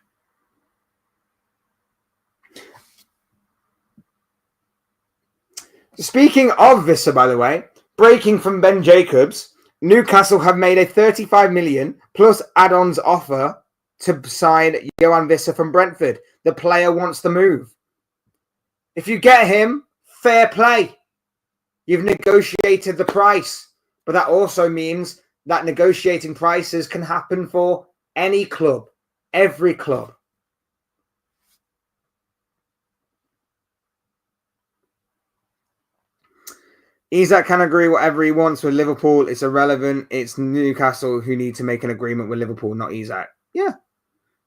Speaking of Vissa, by the way, breaking from Ben Jacobs, Newcastle have made a 35 million plus add-ons offer to sign Johan Vissa from Brentford. The player wants the move. If you get him, fair play. You've negotiated the price. But that also means that negotiating prices can happen for any club, every club. Isak can agree whatever he wants with Liverpool. It's irrelevant. It's Newcastle who need to make an agreement with Liverpool, not Isak. Yeah.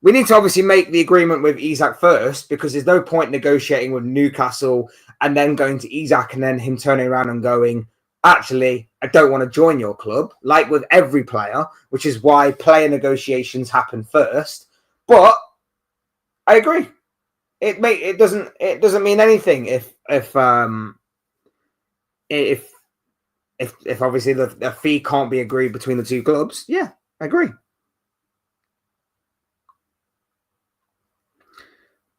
We need to obviously make the agreement with Isak first because there's no point negotiating with Newcastle and then going to Isak and then him turning around and going, actually, I don't want to join your club, like with every player, which is why player negotiations happen first. But I agree. It doesn't mean anything if obviously the fee can't be agreed between the two clubs. Yeah, I agree.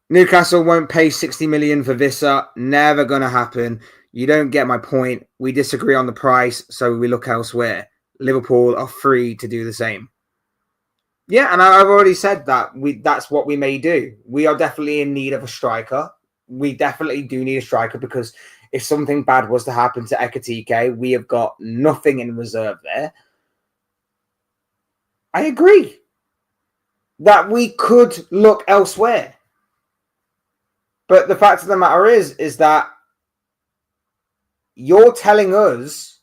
Newcastle won't pay 60 million for Vissa. Never going to happen. You don't get my point. We disagree on the price, so we look elsewhere. Liverpool are free to do the same. Yeah, and I've already said that that's what we may do. We are definitely in need of a striker. We definitely do need a striker because if something bad was to happen to Ekatike, we have got nothing in reserve there. I agree that we could look elsewhere. But the fact of the matter is that you're telling us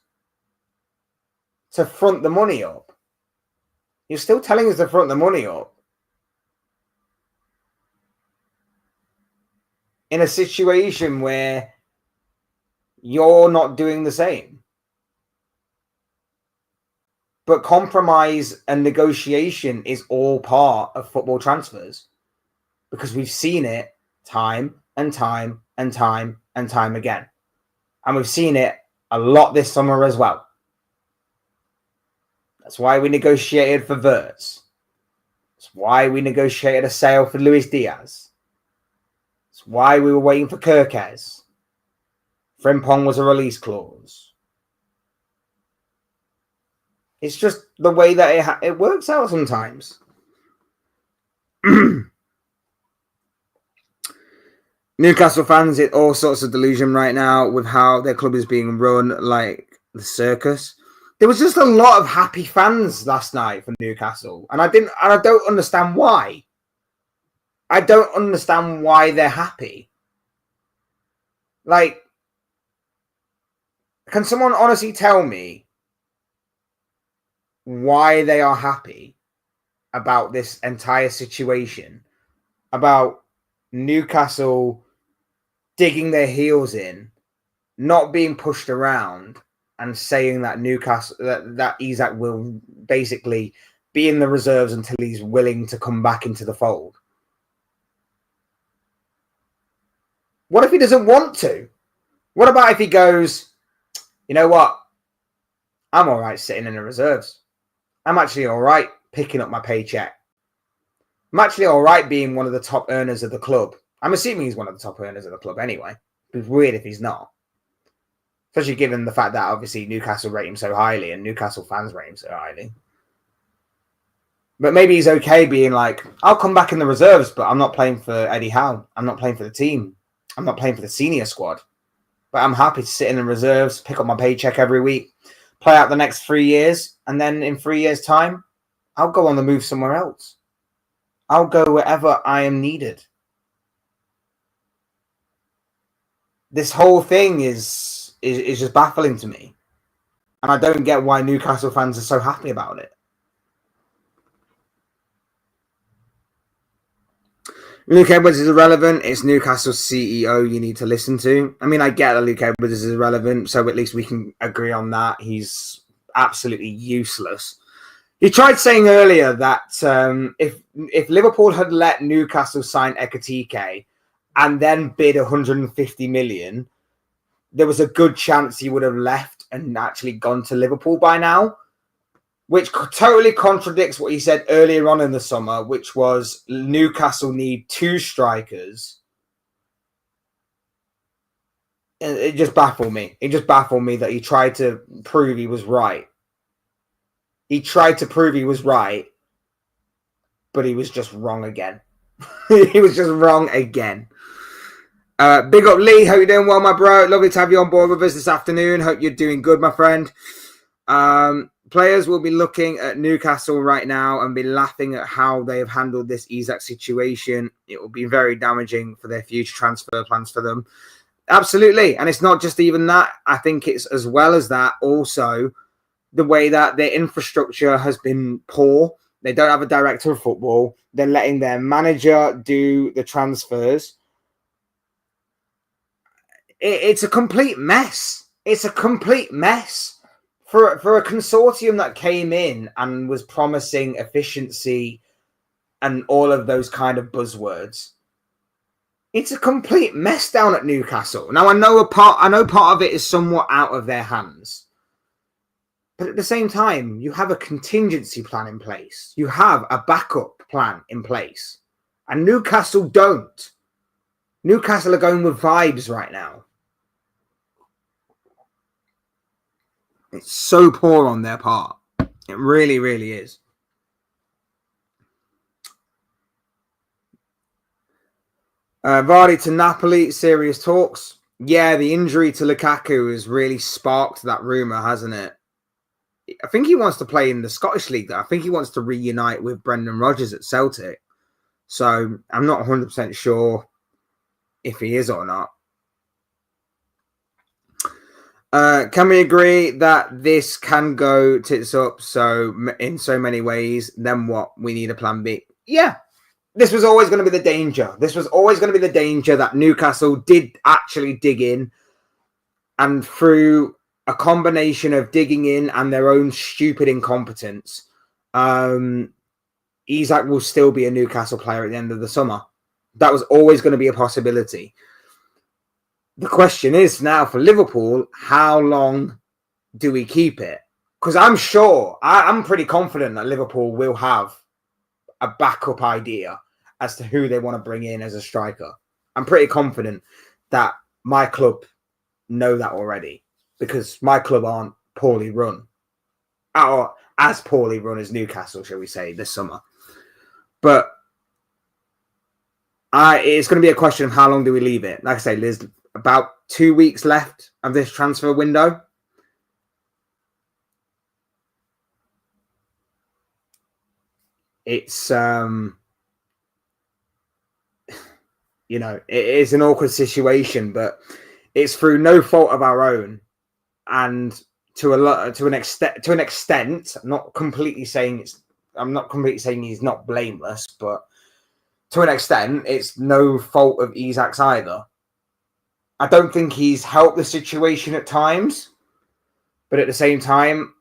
to front the money up. You're still telling us to front the money up in a situation where you're not doing the same. But compromise and negotiation is all part of football transfers because we've seen it time and time and time and time again. And we've seen it a lot this summer as well. That's why we negotiated for Wirtz. That's why we negotiated a sale for Luis Diaz. That's why we were waiting for Kirkez. Frimpong was a release clause. It's just the way that it works out sometimes. Newcastle fans, it all sorts of delusion right now with how their club is being run like the circus. There was just a lot of happy fans last night for Newcastle, and I don't understand why. I don't understand why they're happy. Like, can someone honestly tell me why they are happy about this entire situation? About Newcastle digging their heels in, not being pushed around, and saying that Newcastle that Isak will basically be in the reserves until he's willing to come back into the fold. What if he doesn't want to? What about if he goes, you know what? I'm all right sitting in the reserves. I'm actually all right picking up my paycheck. I'm actually all right being one of the top earners of the club. I'm assuming he's one of the top earners of the club anyway. It's weird if he's not. Especially given the fact that obviously Newcastle rate him so highly and Newcastle fans rate him so highly. But maybe he's okay being like, I'll come back in the reserves, but I'm not playing for Eddie Howe. I'm not playing for the team. I'm not playing for the senior squad. But I'm happy to sit in the reserves, pick up my paycheck every week, play out the next 3 years, and then in 3 years' time, I'll go on the move somewhere else. I'll go wherever I am needed. This whole thing is just baffling to me. And I don't get why Newcastle fans are so happy about it. Luke Edwards is irrelevant. It's Newcastle's CEO you need to listen to. I mean, I get that Luke Edwards is irrelevant, so at least we can agree on that. He's absolutely useless. He tried saying earlier that if Liverpool had let Newcastle sign Ekatike and then bid 150 million, there was a good chance he would have left and actually gone to Liverpool by now, which totally contradicts what he said earlier on in the summer, which was Newcastle need 2 strikers. And it just baffled me. It just baffled me that he tried to prove he was right. He tried to prove he was right, but he was just wrong again. He was just wrong again. Big up, Lee. Hope you're doing well, my bro. Lovely to have you on board with us this afternoon. Hope you're doing good, my friend. Players will be looking at Newcastle right now and be laughing at how they have handled this Isak situation. It will be very damaging for their future transfer plans for them. Absolutely. And it's not just even that. I think it's as well as that also the way that their infrastructure has been poor. They don't have a director of football. They're letting their manager do the transfers. It's a complete mess. It's a complete mess. For a consortium that came in and was promising efficiency and all of those kind of buzzwords, it's a complete mess down at Newcastle. Now, I know part of it is somewhat out of their hands. But at the same time, you have a contingency plan in place. You have a backup plan in place. And Newcastle don't. Newcastle are going with vibes right now. It's so poor on their part. It really, really is. Vardy to Napoli, serious talks. Yeah, the injury to Lukaku has really sparked that rumour, hasn't it? I think he wants to play in the Scottish League, though. I think he wants to reunite with Brendan Rodgers at Celtic. So I'm not 100% sure if he is or not. Can we agree that this can go tits up in so many ways? Then what? We need a plan B. Yeah. This was always going to be the danger. This was always going to be the danger that Newcastle did actually dig in, and through a combination of digging in and their own stupid incompetence, Isak will still be a Newcastle player at the end of the summer. That was always going to be a possibility. The question is now for Liverpool, how long do we keep it? Because I'm pretty confident that Liverpool will have a backup idea as to who they want to bring in as a striker. I'm pretty confident that my club know that already, because my club aren't poorly run, or as poorly run as Newcastle, shall we say, this summer. But it's going to be a question of how long do we leave it. Like I say, there's about 2 weeks left of this transfer window. It's it is an awkward situation, but it's through no fault of our own, and to an extent. I'm not completely saying he's not blameless, but to an extent, it's no fault of Isak's either. I don't think he's helped the situation at times, but at the same time,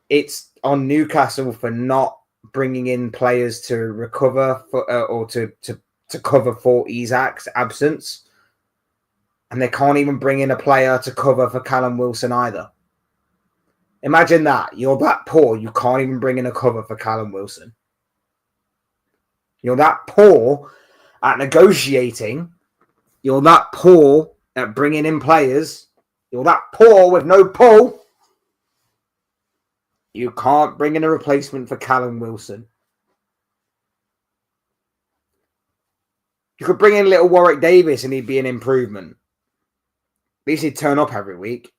it's on Newcastle for not bringing in players to recover or to cover for Isak's absence. And they can't even bring in a player to cover for Callum Wilson either. Imagine that. You're that poor, you can't even bring in a cover for Callum Wilson. You're that poor at negotiating. You're that poor at bringing in players. You're that poor with no pull. You can't bring in a replacement for Callum Wilson. You could bring in little Warwick Davis and he'd be an improvement. At least he'd turn up every week.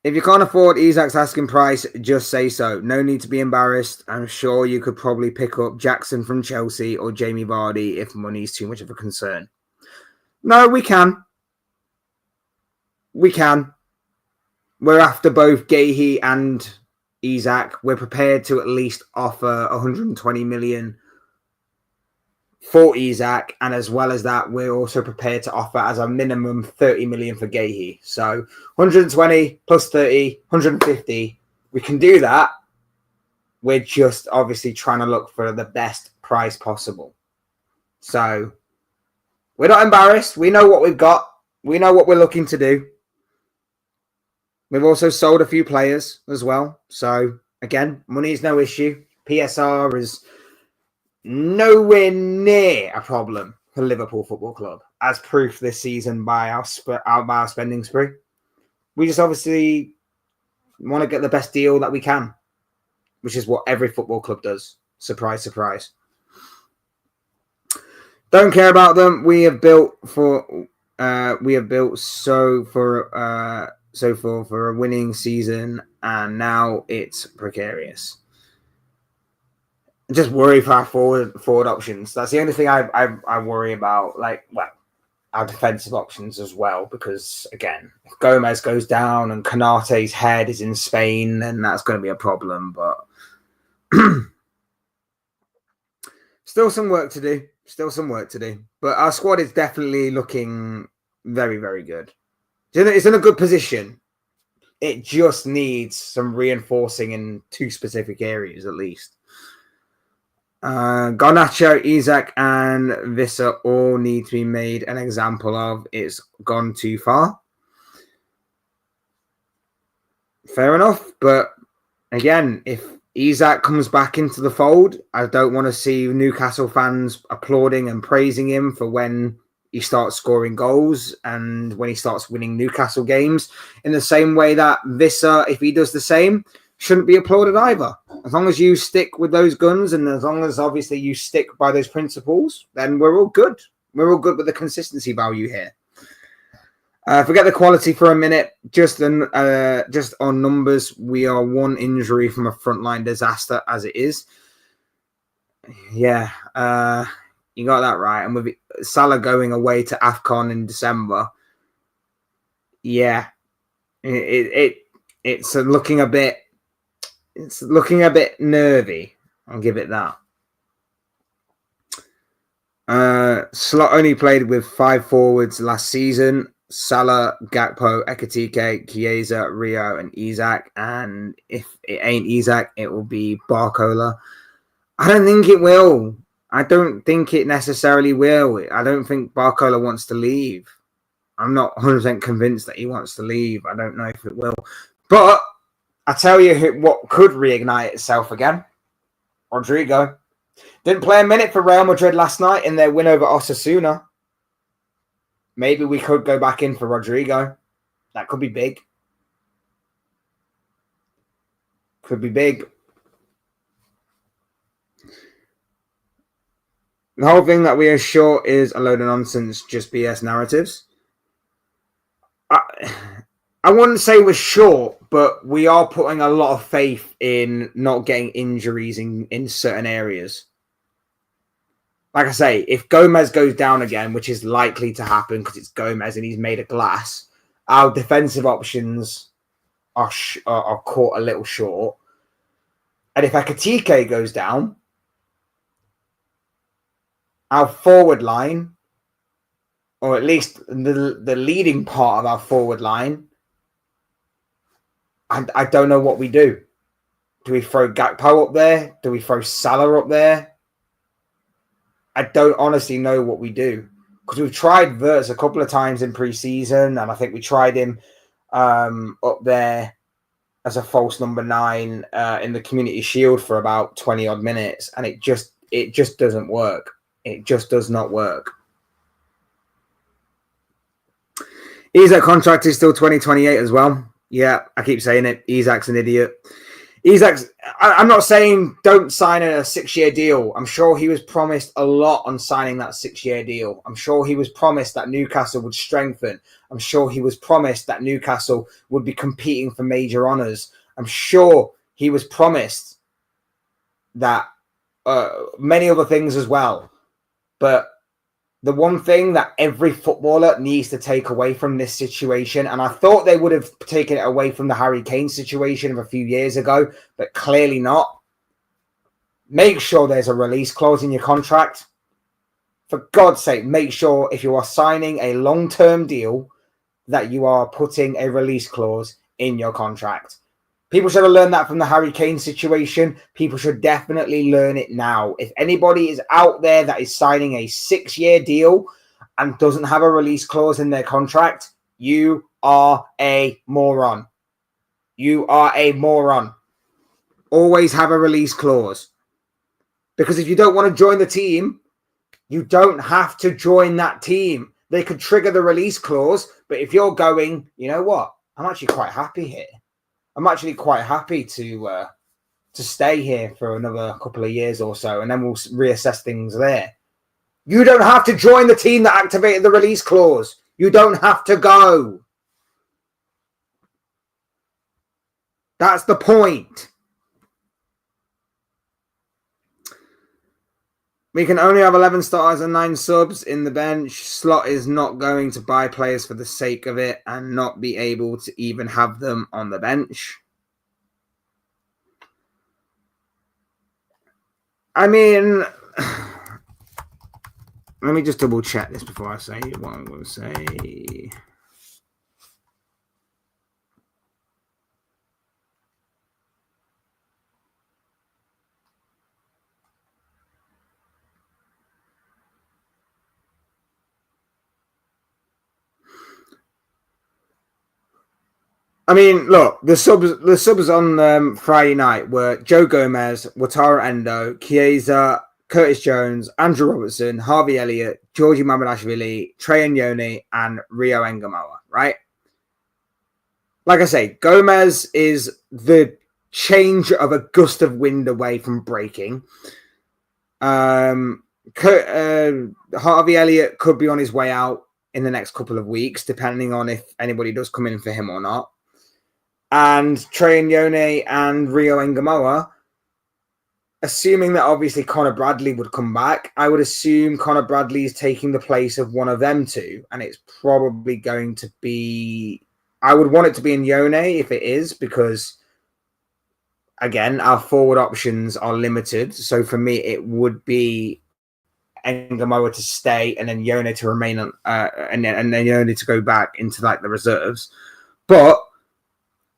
If you can't afford Isak's asking price, just say so. No need to be embarrassed. I'm sure you could probably pick up Jackson from Chelsea or Jamie Vardy if money's too much of a concern. No, we can. We can. We're after both Gahey and Isak, we're prepared to at least offer 120 million for Isak, and as well as that, we're also prepared to offer as a minimum 30 million for Gehi. So 120 plus 30, 150. We can do that. We're just obviously trying to look for the best price possible. So we're not embarrassed. We know what we've got. We know what we're looking to do. We've also sold a few players as well. So again, money is no issue. PSR is nowhere near a problem for Liverpool Football Club, as proof this season by our spending spree. We just obviously want to get the best deal that we can, which is what every football club does. Surprise, surprise. Don't care about them. We have built for a winning season, and now it's precarious. Just worry for our forward options. That's the only thing I worry about. Our defensive options as well, because again, if Gomez goes down and Konate's head is in Spain, then that's going to be a problem. But still some work to do. But our squad is definitely looking very, very good. It's in a good position. It just needs some reinforcing in two specific areas at least. Garnacho, Isak, and Vissa all need to be made an example of. It's gone too far. Fair enough, but again, if Isak comes back into the fold, I don't want to see Newcastle fans applauding and praising him for when he starts scoring goals and when he starts winning Newcastle games. In the same way that Vissa, if he does the same, shouldn't be applauded either. As long as you stick with those guns and as long as obviously you stick by those principles, then we're all good. We're all good with the consistency value here. Forget the quality for a minute. Just on numbers, we are one injury from a frontline disaster as it is. Yeah, you got that right. And with Salah going away to AFCON in December, yeah, it's looking a bit. It's looking a bit nervy. I'll give it that. Slot only played with 5 forwards last season. Salah, Gakpo, Ekitike, Chiesa, Rio, and Isak. And if it ain't Isak, it will be Barcola. I don't think it will. I don't think it necessarily will. I don't think Barcola wants to leave. I'm not 100% convinced that he wants to leave. I don't know if it will. But I tell you what could reignite itself again. Rodrigo. Didn't play a minute for Real Madrid last night in their win over Osasuna. Maybe we could go back in for Rodrigo. That could be big. Could be big. The whole thing that we are short is a load of nonsense, just BS narratives. I wouldn't say we're short, but we are putting a lot of faith in not getting injuries in certain areas. Like I say, if Gomez goes down again, which is likely to happen because it's Gomez and he's made of glass, our defensive options are caught a little short. And if Ekitike goes down, our forward line, or at least the leading part of our forward line, I don't know what we do. Do we throw Gakpo up there? Do we throw Salah up there? I don't honestly know what we do. Because we've tried Wirtz a couple of times in pre-season, and I think we tried him up there as a false number 9 in the Community Shield for about 20-odd minutes, and it just doesn't work. It just does not work. Isak contract is still 2028 as well. Yeah, I keep saying it. Isak's an idiot. I'm not saying don't sign a 6-year deal. I'm sure he was promised a lot on signing that 6-year deal. I'm sure he was promised that Newcastle would strengthen. I'm sure he was promised that Newcastle would be competing for major honours. I'm sure he was promised that many other things as well. But the one thing that every footballer needs to take away from this situation, and I thought they would have taken it away from the Harry Kane situation of a few years ago, but clearly not. Make sure there's a release clause in your contract. For God's sake, make sure if you are signing a long-term deal that you are putting a release clause in your contract. People should have learned that from the Harry Kane situation. People should definitely learn it now. If anybody is out there that is signing a 6-year deal and doesn't have a release clause in their contract, you are a moron. You are a moron. Always have a release clause. Because if you don't want to join the team, you don't have to join that team. They could trigger the release clause, but if you're going, you know what? I'm actually quite happy here. I'm actually quite happy to stay here for another couple of years or so, and then we'll reassess things there. You don't have to join the team that activated the release clause. You don't have to go. That's the point. We can only have 11 starters and 9 subs in the bench. Slot is not going to buy players for the sake of it and not be able to even have them on the bench. I mean, let me just double check this before I say what I'm going to say. I mean, look, the subs on Friday night were Joe Gomez, Wataru Endo, Chiesa, Curtis Jones, Andrew Robertson, Harvey Elliott, Georgie Mamardashvili, Trey Nyoni, and Rio Engamoa, right? Like I say, Gomez is the change of a gust of wind away from breaking. Harvey Elliott could be on his way out in the next couple of weeks, depending on if anybody does come in for him or not. And Trey Nyoni and Rio Engamoa, assuming that obviously Connor Bradley would come back, I would assume Connor Bradley is taking the place of one of them two. And it's probably going to be... I would want it to be Nyoni if it is, because, again, our forward options are limited. So for me, it would be Engamoa to stay and then Nyoni to remain on, and then Nyoni to go back into like the reserves. But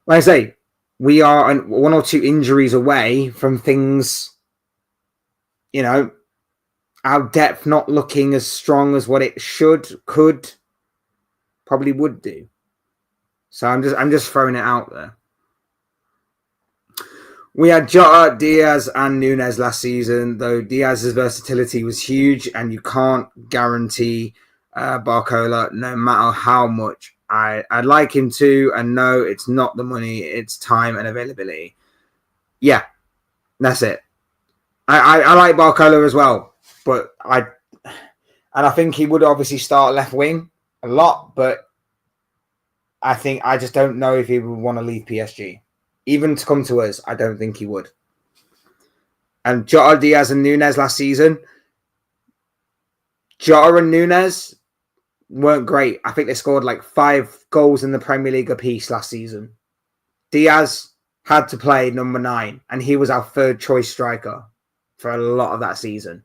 like I say, we are 1 or 2 injuries away from things, you know, our depth not looking as strong as what it could, probably would do. So I'm just throwing it out there. We had Jota, Diaz, and Nunes last season, though Diaz's versatility was huge, and you can't guarantee Barcola no matter how much. I'd like him to, and no, it's not the money, it's time and availability. Yeah, that's it. I like Barcola as well, but I think he would obviously start left wing a lot, but I just don't know if he would want to leave PSG. Even to come to us, I don't think he would. And Jota, Diaz, and Nunes last season, Jota and Nunes weren't great. I think they scored like 5 goals in the Premier League apiece last season. Diaz had to play number 9, and he was our 3rd choice striker for a lot of that season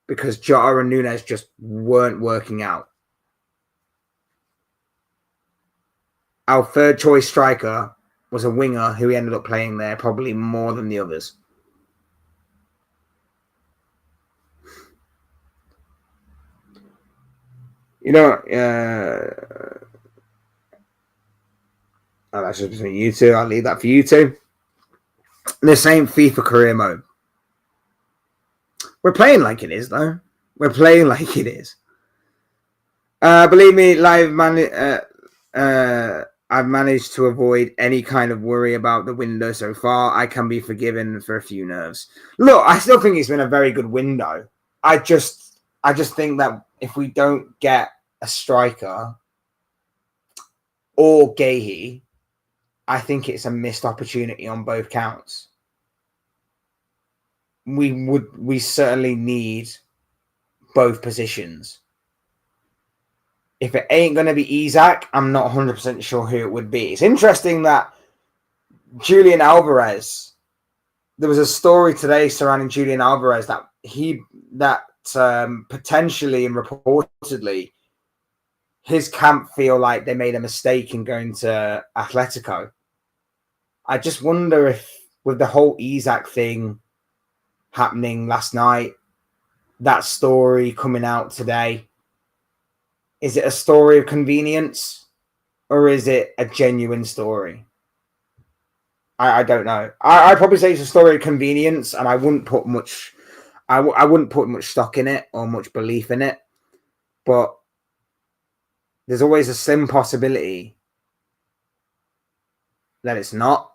because Jota and Nunes just weren't working out. Our 3rd choice striker was a winger who he ended up playing there probably more than the others. You know, that's just between you two. I'll leave that for you two. This ain't FIFA career mode. We're playing like it is, though. We're playing like it is. Believe me, I've managed to avoid any kind of worry about the window so far. I can be forgiven for a few nerves. Look, I still think it's been a very good window. I just think that if we don't get a striker or Gahey, I think it's a missed opportunity on both counts. We certainly need both positions. if it ain't going to be Isak, I'm not 100% sure who it would be. It's interesting that Julian Alvarez, there was a story today surrounding Julian Alvarez that potentially and reportedly his camp feel like they made a mistake in going to Atletico. I just wonder if with the whole Isak thing happening last night, that story coming out today, is it a story of convenience or is it a genuine story? I don't know. I'd probably say it's a story of convenience, and I wouldn't put much. I wouldn't put much stock in it or much belief in it, but there's always a slim possibility that it's not,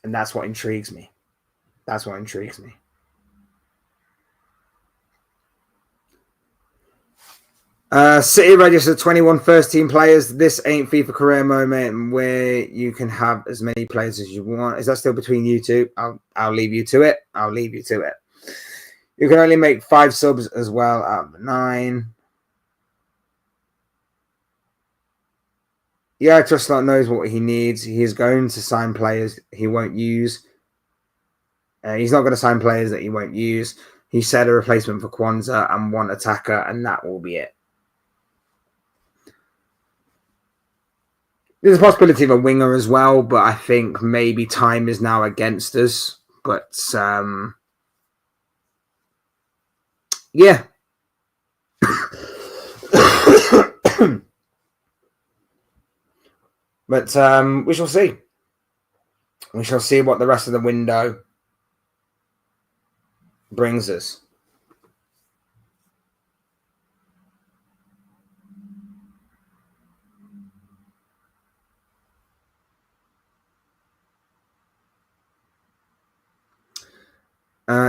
and that's what intrigues me. That's what intrigues me. City registered 21 first-team players. This ain't FIFA career moment where you can have as many players as you want. Is that still between you two? I'll leave you to it. I'll leave you to it. You can only make 5 subs as well out of the 9. Yeah, Trustlock knows what he needs. He is going to sign players he won't use. He's not going to sign players that he won't use. He said a replacement for Kwanzaa and 1 attacker, and that will be it. There's a possibility of a winger as well, but I think maybe time is now against us. But, yeah. But we shall see. We shall see what the rest of the window brings us.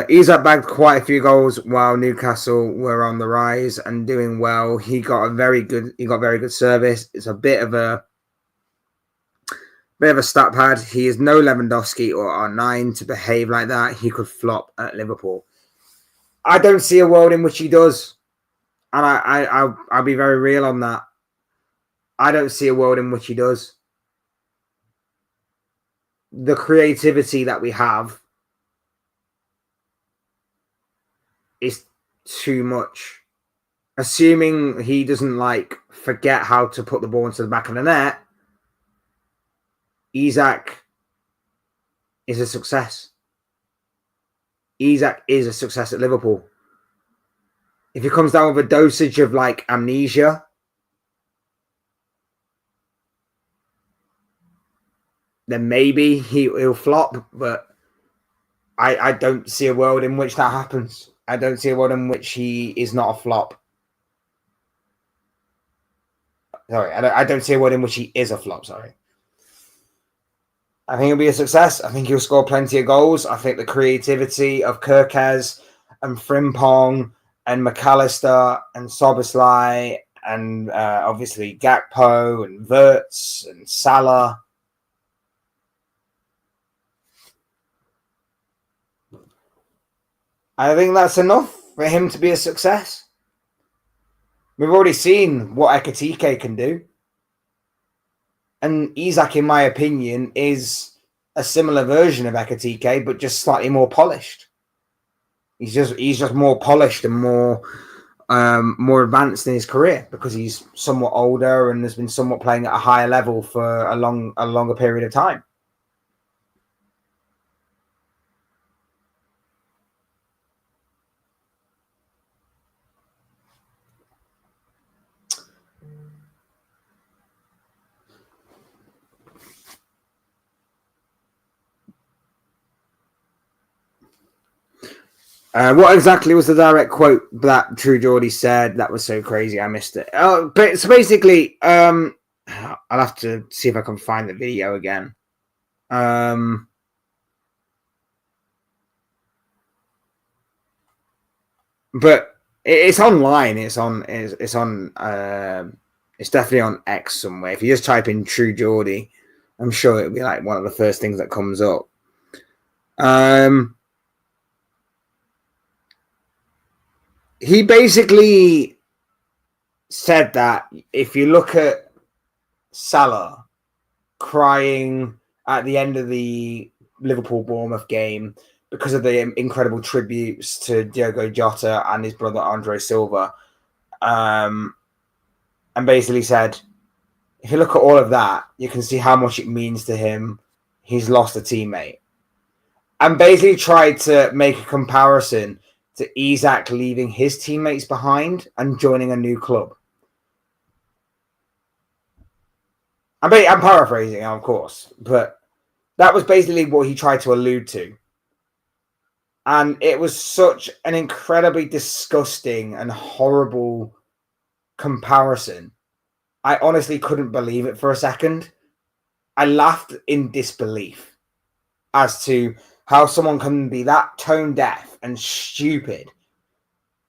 Isak bagged quite a few goals while Newcastle were on the rise and doing well. He got very good service. It's a bit of a stat pad. He is no Lewandowski or R9 to behave like that. He could flop at Liverpool. I don't see a world in which he does, and I'll be very real on that. I don't see a world in which he does. The creativity that we have is too much. Assuming he doesn't forget how to put the ball into the back of the net, Isak is a success. Isak is a success at Liverpool. If he comes down with a dosage of amnesia, then maybe he'll flop, but I don't see a world in which that happens. I don't see a world in which he is not a flop. Sorry, I don't see a world in which he is a flop, sorry. I think he'll be a success. I think he'll score plenty of goals. I think the creativity of Kirkez and Frimpong and McAllister and Soboslai and obviously Gakpo and Wirtz and Salah. I think that's enough for him to be a success. We've already seen what Ekitike can do. And Isak, in my opinion, is a similar version of Ekitike, but just slightly more polished. He's just more polished and more advanced in his career because he's somewhat older and has been somewhat playing at a higher level for a longer period of time. What exactly was the direct quote that True Geordie said? That was so crazy, I missed it. But so basically, I'll have to see if I can find the video again. But it's online. It's definitely on X somewhere. If you just type in True Geordie, I'm sure it'll be one of the first things that comes up. He basically said that if you look at Salah crying at the end of the Liverpool-Bournemouth game because of the incredible tributes to Diogo Jota and his brother Andre Silva, and basically said, if you look at all of that, you can see how much it means to him. He's lost a teammate. And basically tried to make a comparison to Isak leaving his teammates behind and joining a new club. I'm paraphrasing, of course, but that was basically what he tried to allude to. And it was such an incredibly disgusting and horrible comparison. I honestly couldn't believe it for a second. I laughed in disbelief as to how someone can be that tone deaf and stupid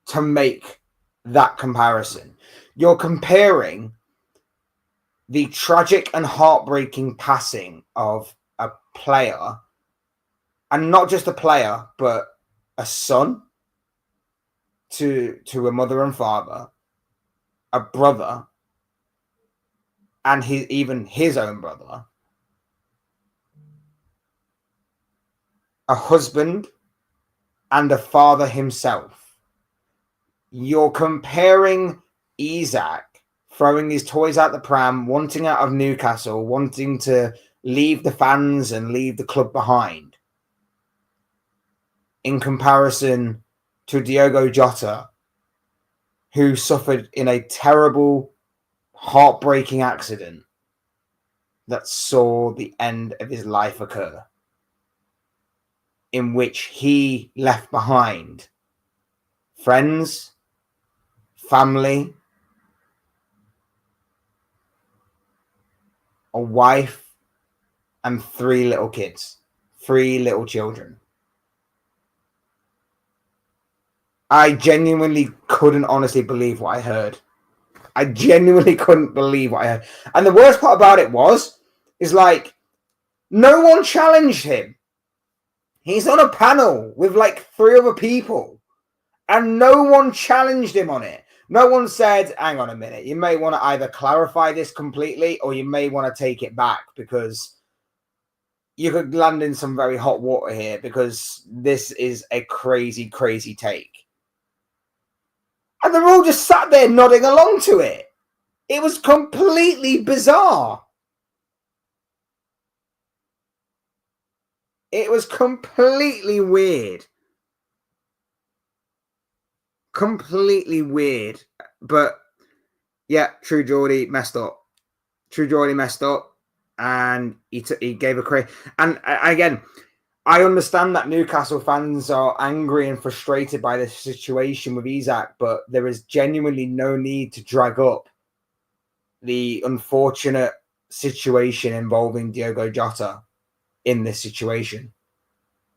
to make that comparison. You're comparing the tragic and heartbreaking passing of a player, and not just a player, but a son to a mother and father, a brother, and even his own brother, a husband, and a father himself. You're comparing Isak throwing his toys out the pram, wanting out of Newcastle, wanting to leave the fans and leave the club behind, in comparison to Diogo Jota, who suffered in a terrible, heartbreaking accident that saw the end of his life occur, in which he left behind friends, family, a wife, and 3 little kids, 3 little children. I genuinely couldn't honestly believe what I heard. I genuinely couldn't believe what I heard. And the worst part about it is like, no one challenged him. He's on a panel with like 3 other people, and no one challenged him on it. No one said, hang on a minute, you may want to either clarify this completely or you may want to take it back, because you could land in some very hot water here, because this is a crazy, crazy take. And they're all just sat there nodding along to it. It was completely bizarre. It was completely weird. Completely weird. But yeah, True Geordie messed up. True Geordie messed up. And he gave a crazy. And again, I understand that Newcastle fans are angry and frustrated by this situation with Isak, but there is genuinely no need to drag up the unfortunate situation involving Diogo Jota in this situation.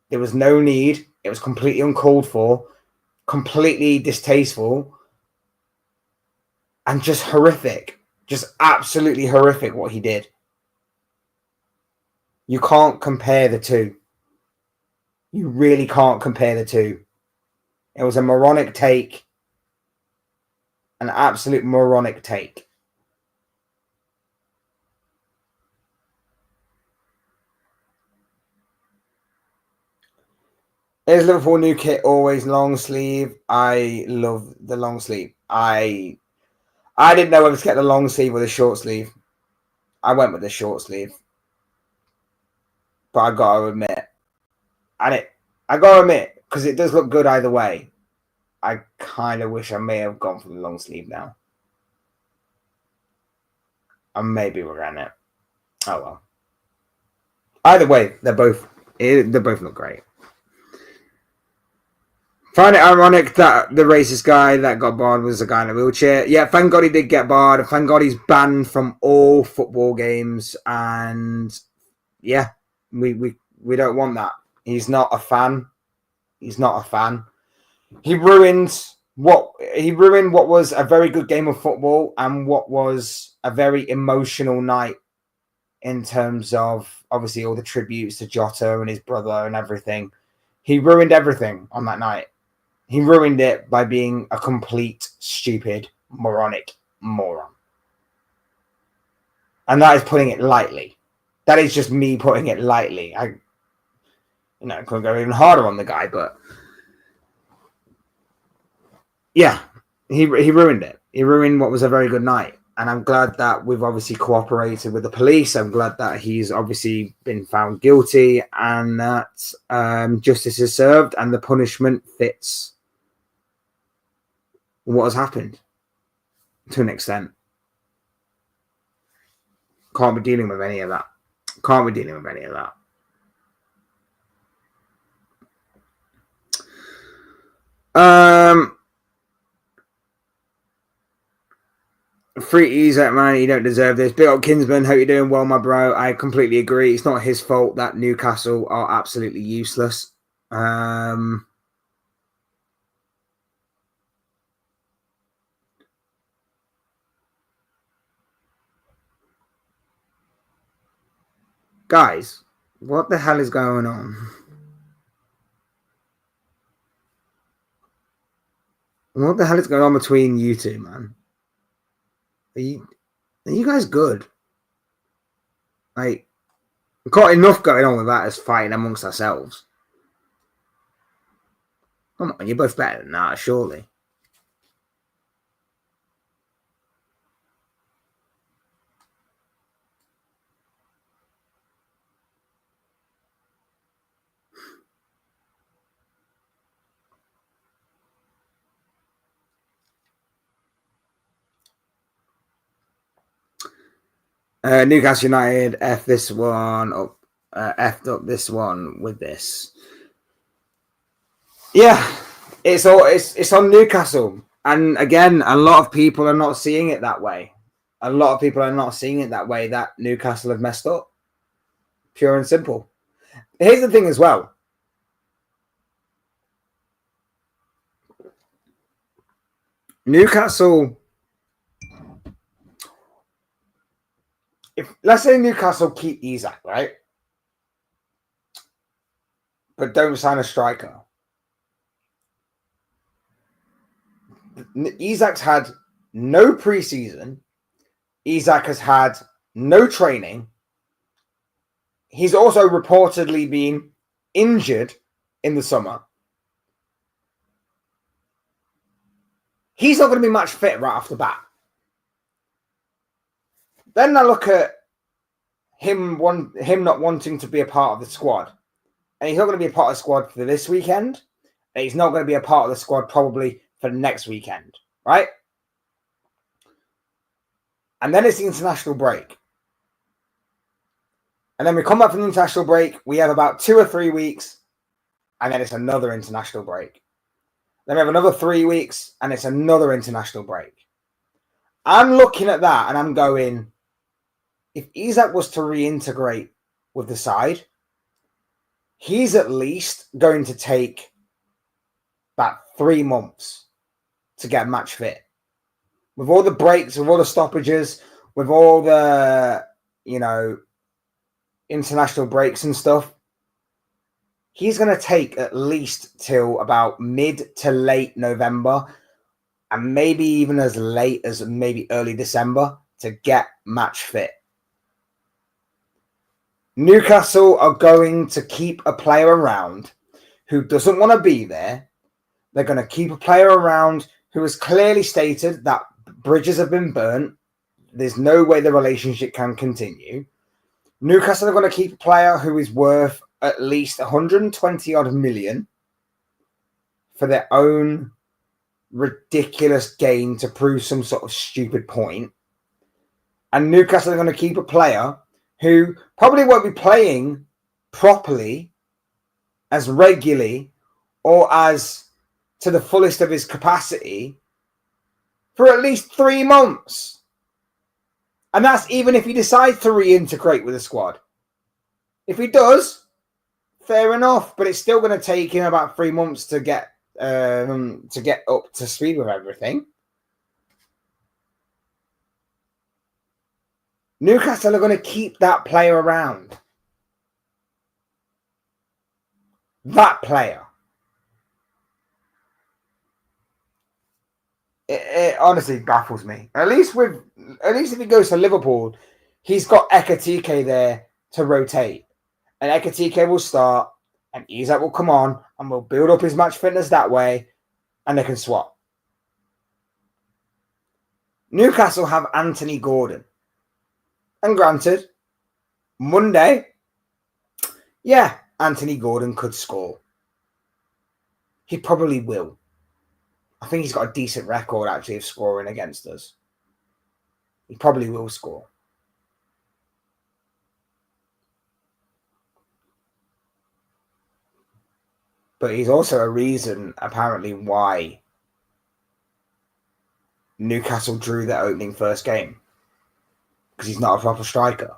There was no need. It was completely uncalled for, completely distasteful, and just horrific. Just absolutely horrific what he did. You can't compare the two. You really can't compare the two. It was a moronic take. An absolute moronic take. Is Liverpool new kit always long sleeve? I love the long sleeve. I didn't know whether to get the long sleeve or the short sleeve. I went with the short sleeve. But I got to admit, because it does look good either way, I kind of wish I may have gone for the long sleeve now. I maybe regret it. Oh well. Either way, they both look great. Find it ironic that the racist guy that got barred was a guy in a wheelchair. Yeah, thank God he did get barred. Thank God he's banned from all football games. And yeah, we don't want that. He's not a fan. He's not a fan. He ruined what was a very good game of football and what was a very emotional night in terms of obviously all the tributes to Jota and his brother and everything. He ruined everything on that night. He ruined it by being a complete, stupid, moronic moron. And that is putting it lightly. That is just me putting it lightly. I could go even harder on the guy, but yeah, he ruined it. He ruined what was a very good night. And I'm glad that we've obviously cooperated with the police. I'm glad that he's obviously been found guilty and that justice is served and the punishment fits what has happened to an extent. Can't be dealing with any of that. Free Isak, man, you don't deserve this. Big up Kinsman, hope you're doing well, my bro. I completely agree. It's not his fault that Newcastle are absolutely useless. Guys, what the hell is going on? What the hell is going on between you two, man? Are you guys good? Like, we've got enough going on with that as fighting amongst ourselves. Come on, you're both better than that, surely. Newcastle United F this one up, F'd up this one with this. Yeah, it's on Newcastle, and again, a lot of people are not seeing it that way. That Newcastle have messed up, pure and simple. Here's the thing as well. Newcastle, let's say Newcastle keep Isak, right? But don't sign a striker. Isak's had no preseason. Isak has had no training. He's also reportedly been injured in the summer. He's not going to be match fit right off the bat. Then I look at him not wanting to be a part of the squad. And he's not going to be a part of the squad for this weekend. And he's not going to be a part of the squad probably for next weekend, right? And then it's the international break. And then we come back from the international break. We have about 2 or 3 weeks. And then it's another international break. Then we have another 3 weeks. And it's another international break. I'm looking at that and I'm going, if Isak was to reintegrate with the side, he's at least going to take about 3 months to get match fit. With all the breaks, with all the stoppages, with all the, international breaks and stuff, he's going to take at least till about mid to late November and maybe even as late as maybe early December to get match fit. Newcastle are going to keep a player around who doesn't want to be there. They're going to keep a player around who has clearly stated that bridges have been burnt. There's no way the relationship can continue. Newcastle are going to keep a player who is worth at least 120 odd million for their own ridiculous gain to prove some sort of stupid point. And Newcastle are going to keep a player who probably won't be playing properly, as regularly, or as to the fullest of his capacity for at least 3 months. And that's even if he decides to reintegrate with the squad. If he does, fair enough, but it's still going to take him about 3 months to get up to speed with everything. Newcastle are going to keep that player around. That player. It honestly baffles me. At least if he goes to Liverpool, he's got Ekatike there to rotate, and Ekatike will start, and Isak will come on, and we'll build up his match fitness that way, and they can swap. Newcastle have Anthony Gordon, and granted, Monday, yeah, Anthony Gordon could score. He probably will. I think he's got a decent record actually of scoring against us. He probably will score. But he's also a reason, apparently, why Newcastle drew their opening first game. Because he's not a proper striker.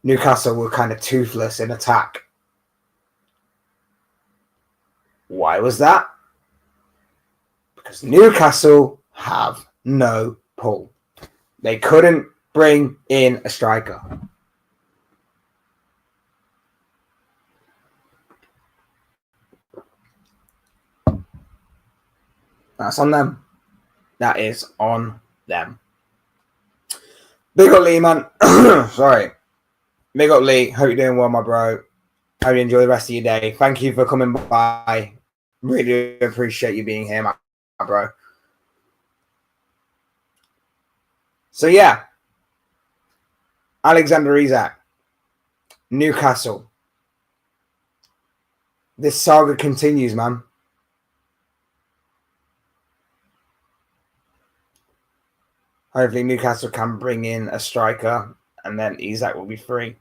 Newcastle were kind of toothless in attack. Why was that? Because Newcastle have no pull. They couldn't bring in a striker. That's on them. That is on them. Big up Lee, man. Sorry. Big up Lee. Hope you're doing well, my bro. Hope you enjoy the rest of your day. Thank you for coming by. Really appreciate you being here, my bro. So, yeah. Alexander Isak. Newcastle. This saga continues, man. Hopefully Newcastle can bring in a striker and then Isak will be free.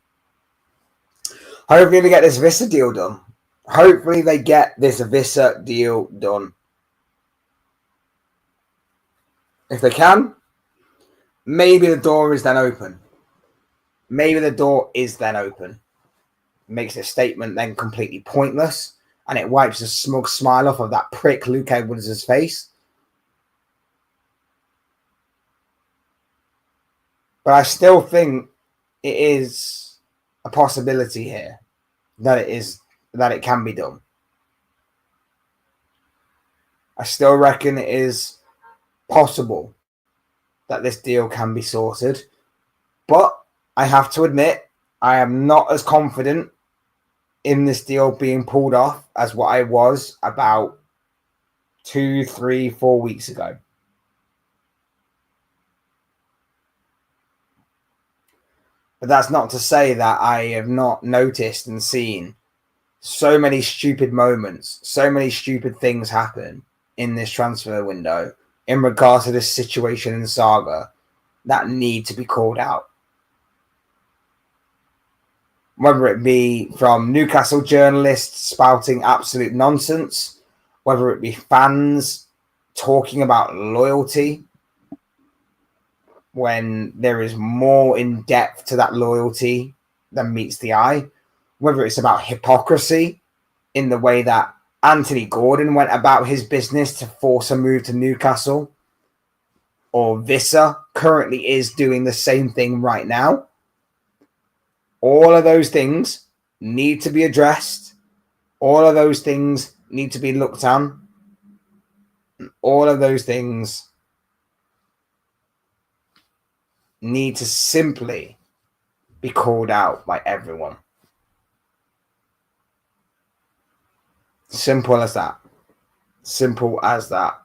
Hopefully they get this Vissa deal done. Hopefully they get this Vissa deal done. If they can, maybe the door is then open. Maybe the door is then open. Makes the statement then completely pointless and it wipes a smug smile off of that prick Luke Edwards' face. But I still think it is a possibility here that it can be done. I still reckon it is possible that this deal can be sorted. But I have to admit, I am not as confident in this deal being pulled off as what I was about 2, 3, 4 weeks ago. But that's not to say that I have not noticed and seen so many stupid moments, so many stupid things happen in this transfer window in regards to this situation and saga that need to be called out. Whether it be from Newcastle journalists spouting absolute nonsense, whether it be fans talking about loyalty when there is more in depth to that loyalty than meets the eye, whether it's about hypocrisy in the way that Anthony Gordon went about his business to force a move to Newcastle, or Vissa currently is doing the same thing right now. All of those things need to be addressed. All of those things need to be looked at. All of those things need to simply be called out by everyone. Simple as that. Simple as that.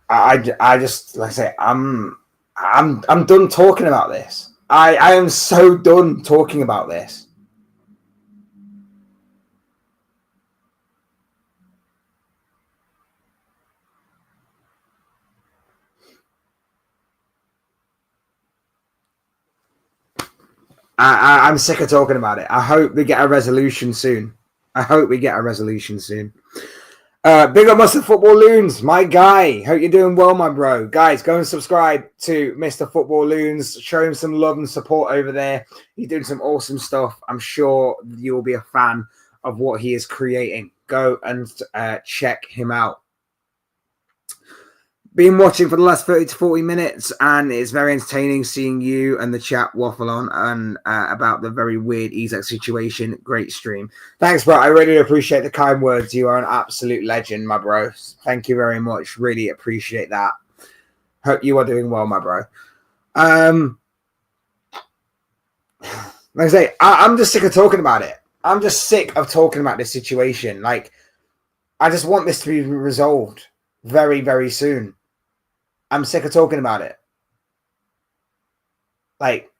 I just, like I say, I'm done talking about this. I am so done talking about this. I'm sick of talking about it. I hope we get a resolution soon. Big up Mr. Football Loons, my guy. Hope you're doing well, my bro. Guys, go and subscribe to Mr. Football Loons. Show him some love and support over there. He's doing some awesome stuff. I'm sure you'll be a fan of what he is creating. Go and check him out. been watching for the last 30 to 40 minutes, and it's very entertaining seeing you and the chat waffle on and about the very weird Isak situation. Great stream. Thanks, bro. I really appreciate the kind words. You are an absolute legend, my bro. Thank you very much. Really appreciate that. Hope you are doing well, my bro. Like I say, I'm just sick of talking about it. I'm just sick of talking about this situation. Like, I just want this to be resolved very, very soon. I'm sick of talking about it. Like,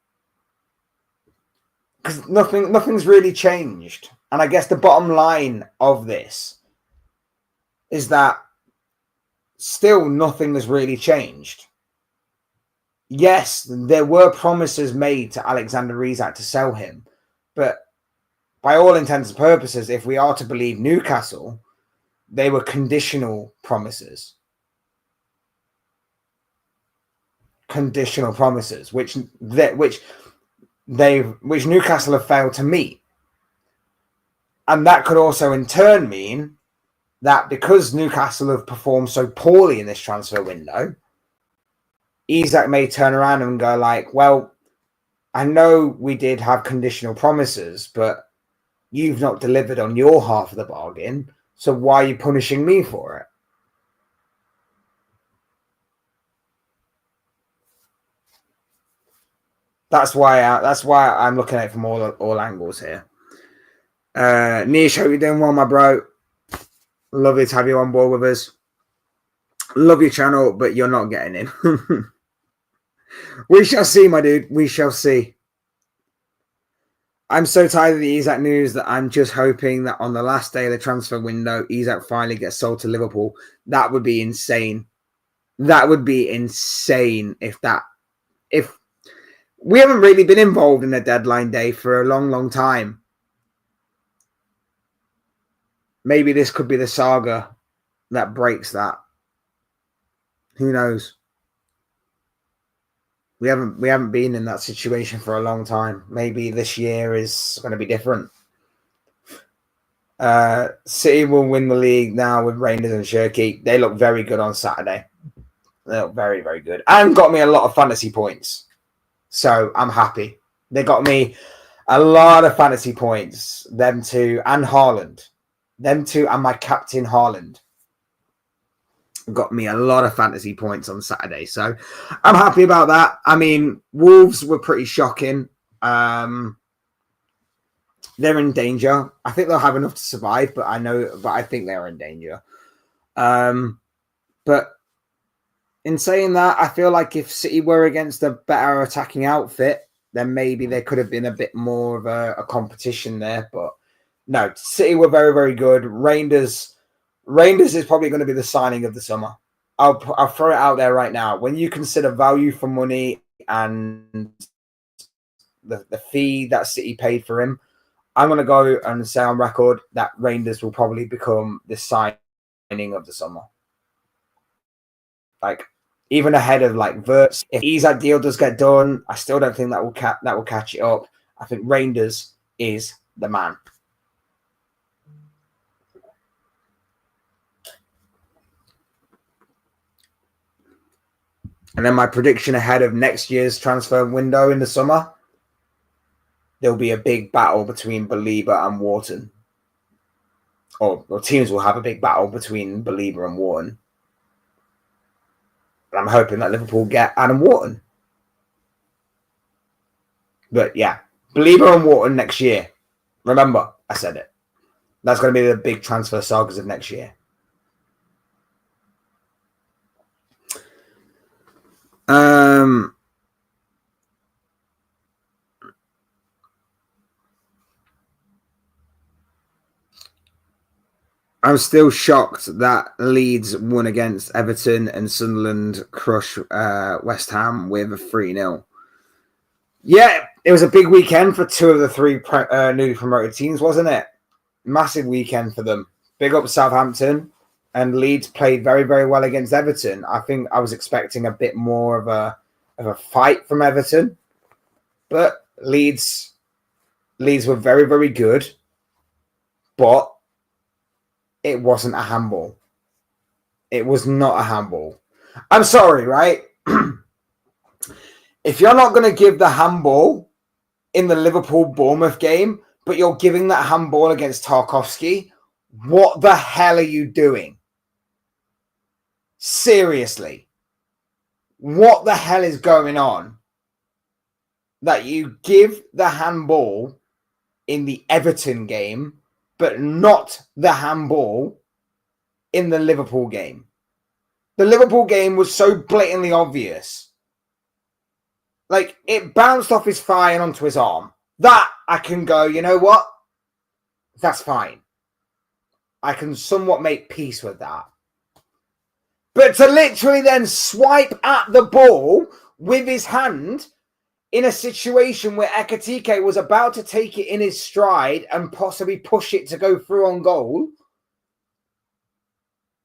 because nothing's really changed. And I guess the bottom line of this is that still nothing has really changed. Yes, there were promises made to Alexander Isak to sell him, but by all intents and purposes, if we are to believe Newcastle, they were conditional promises. Conditional promises, which Newcastle have failed to meet. And that could also in turn mean that because Newcastle have performed so poorly in this transfer window, Isak may turn around and go like, well, I know we did have conditional promises, but you've not delivered on your half of the bargain, so why are you punishing me for it? That's why I'm looking at it from all angles here. Nish, hope you're doing well, my bro. Lovely to have you on board with us. Love your channel, but you're not getting in. We shall see, my dude. We shall see. I'm so tired of the Isak news that I'm just hoping that on the last day of the transfer window, Isak finally gets sold to Liverpool. That would be insane. That would be insane if we haven't really been involved in a deadline day for a long, long time. Maybe this could be the saga that breaks that. Who knows? We haven't been in that situation for a long time. Maybe this year is going to be different. City will win the league now with Rangers and Shirky. They look very good on Saturday. They look very, very good. And got me a lot of fantasy points. So I'm happy. They got me a lot of fantasy points. Them two and Haaland. Them two and my captain Haaland got me a lot of fantasy points on Saturday. So I'm happy about that. I mean, Wolves were pretty shocking. They're in danger. I think they'll have enough to survive, but I think they're in danger. But in saying that, I feel like if City were against a better attacking outfit, then maybe there could have been a bit more of a competition there. But no, City were very, very good. Rangers is probably going to be the signing of the summer. I'll throw it out there right now. When you consider value for money and the fee that City paid for him, I'm going to go and say on record that Rangers will probably become the signing of the summer. Like, even ahead of like Verts. If Isak deal does get done, I still don't think that will catch it up. I think Rangers is the man. And then my prediction ahead of next year's transfer window in the summer, there'll be a big battle between Belieber and Wharton. Or teams will have a big battle between Belieber and Wharton. And I'm hoping that Liverpool get Adam Wharton. But yeah, Belieber and Wharton next year. Remember, I said it. That's going to be the big transfer sagas of next year. I'm still shocked that Leeds won against Everton and Sunderland crushed West Ham with a 3-0. Yeah, it was a big weekend for two of the three newly promoted teams, wasn't it? Massive weekend for them. Big up Southampton, and Leeds played very, very well against Everton. I think I was expecting a bit more of a fight from Everton, but Leeds were very, very good, but it wasn't a handball. It was not a handball. I'm sorry, right? If you're not going to give the handball in the Liverpool-Bournemouth game, but you're giving that handball against Tarkowski, what the hell are you doing? Seriously. What the hell is going on that you give the handball in the Everton game, but not the handball in the Liverpool game? The Liverpool game was so blatantly obvious. Like, it bounced off his thigh and onto his arm. That, I can go, you know what? That's fine. I can somewhat make peace with that. But to literally then swipe at the ball with his hand in a situation where Ekitike was about to take it in his stride and possibly push it to go through on goal,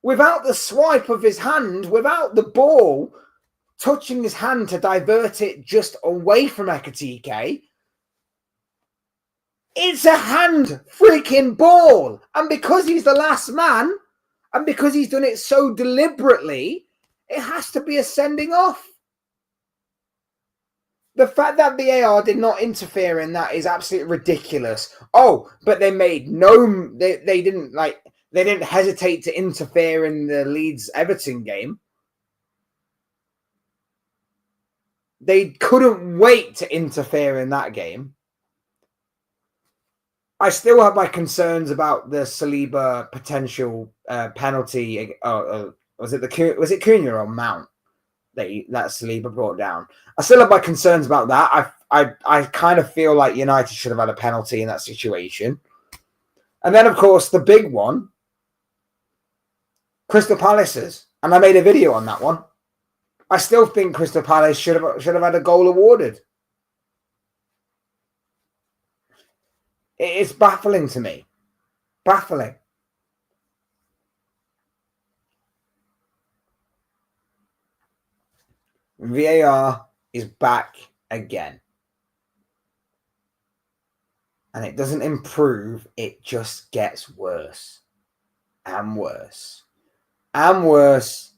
without the swipe of his hand, without the ball touching his hand to divert it just away from Ekitike, it's a hand freaking ball. And because he's the last man, and because he's done it so deliberately, it has to be a sending off. The fact that VAR did not interfere in that is absolutely ridiculous. Oh, but they made no, they didn't hesitate to interfere in the Leeds Everton game. They couldn't wait to interfere in that game. I still have my concerns about the Saliba potential penalty. Was it Cunha or Mount that Saliba brought down? I still have my concerns about that. I kind of feel like United should have had a penalty in that situation. And then, of course, the big one, Crystal Palace's, and I made a video on that one. I still think Crystal Palace should have had a goal awarded. It's baffling to me. Baffling. VAR is back again. And it doesn't improve, it just gets worse. And worse. And worse.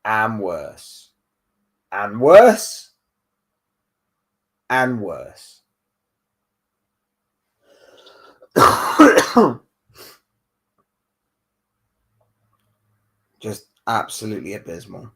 And worse. And worse. And worse. Just absolutely abysmal.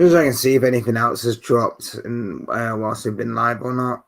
As I can see if anything else has dropped and whilst we've been live or not.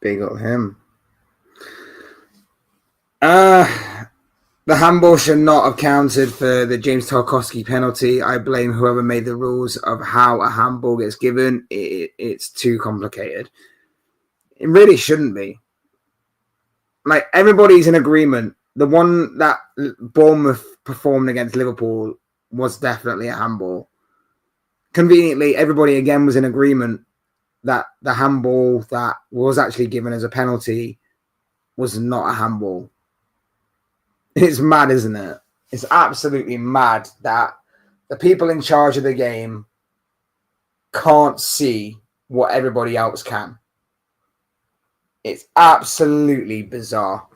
Big up him. The handball should not have counted for the James Tarkowski penalty. I blame whoever made the rules of how a handball gets given. It's too complicated. It really shouldn't be. Like, everybody's in agreement. The one that Bournemouth performed against Liverpool was definitely a handball. Conveniently, everybody again was in agreement that the handball that was actually given as a penalty was not a handball. It's mad, isn't it? It's absolutely mad that the people in charge of the game can't see what everybody else can. It's absolutely bizarre.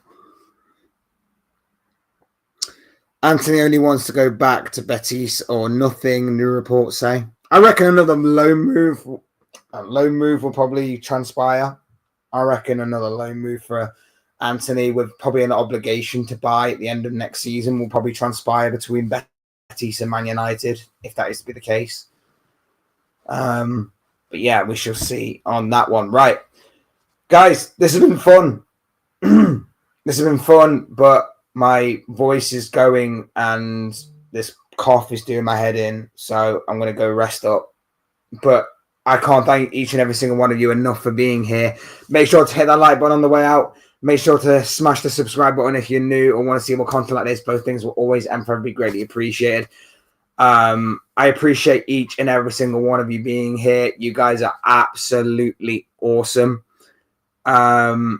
Anthony only wants to go back to Betis or nothing, new reports say. I reckon another loan move will probably transpire. I reckon another loan move for Anthony with probably an obligation to buy at the end of next season will probably transpire between Betis and Man United, if that is to be the case. But yeah, we shall see on that one. Right. Guys, this has been fun. This has been fun, but my voice is going and this cough is doing my head in, so I'm going to go rest up. But I can't thank each and every single one of you enough for being here. Make sure to hit that like button on the way out. Make sure to smash the subscribe button if you're new or want to see more content like this. Both things will always and forever be greatly appreciated. I appreciate each and every single one of you being here. You guys are absolutely awesome. To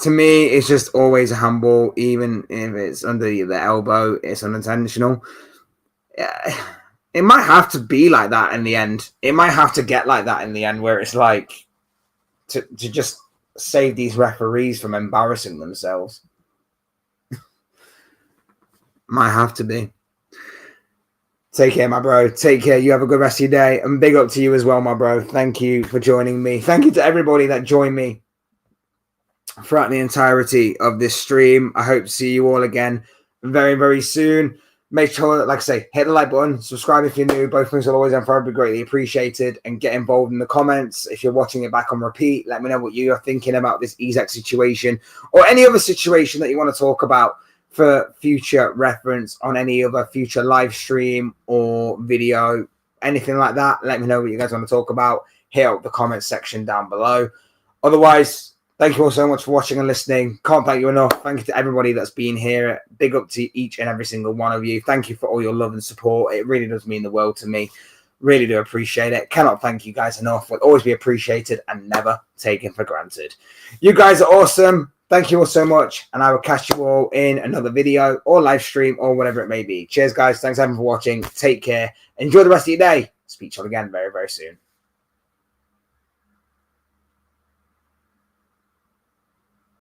me, it's just always a handball, even if it's under the elbow, it's unintentional. It might have to be like that in the end. It might have to get like that in the end, where it's like to just save these referees from embarrassing themselves. Might have to be. Take care, my bro. Take care. You have a good rest of your day. And big up to you as well, my bro. Thank you for joining me. Thank you to everybody that joined me throughout the entirety of this stream. I hope to see you all again very, very soon. Make sure that, like I say, hit the like button, subscribe if you're new. Both things will always and forever be greatly appreciated. And get involved in the comments. If you're watching it back on repeat, let me know what you are thinking about this Isak situation or any other situation that you want to talk about for future reference on any other future live stream or video, anything like that. Let me know what you guys want to talk about. Hit up the comments section down below. Otherwise, thank you all so much for watching and listening. Can't thank you enough. Thank you to everybody that's been here. Big up to each and every single one of you. Thank you for all your love and support. It really does mean the world to me. Really do appreciate it. Cannot thank you guys enough. Will always be appreciated and never taken for granted. You guys are awesome. Thank you all so much. And I will catch you all in another video or live stream or whatever it may be. Cheers, guys. Thanks everyone for watching. Take care. Enjoy the rest of your day. Speak to you all again very, very soon.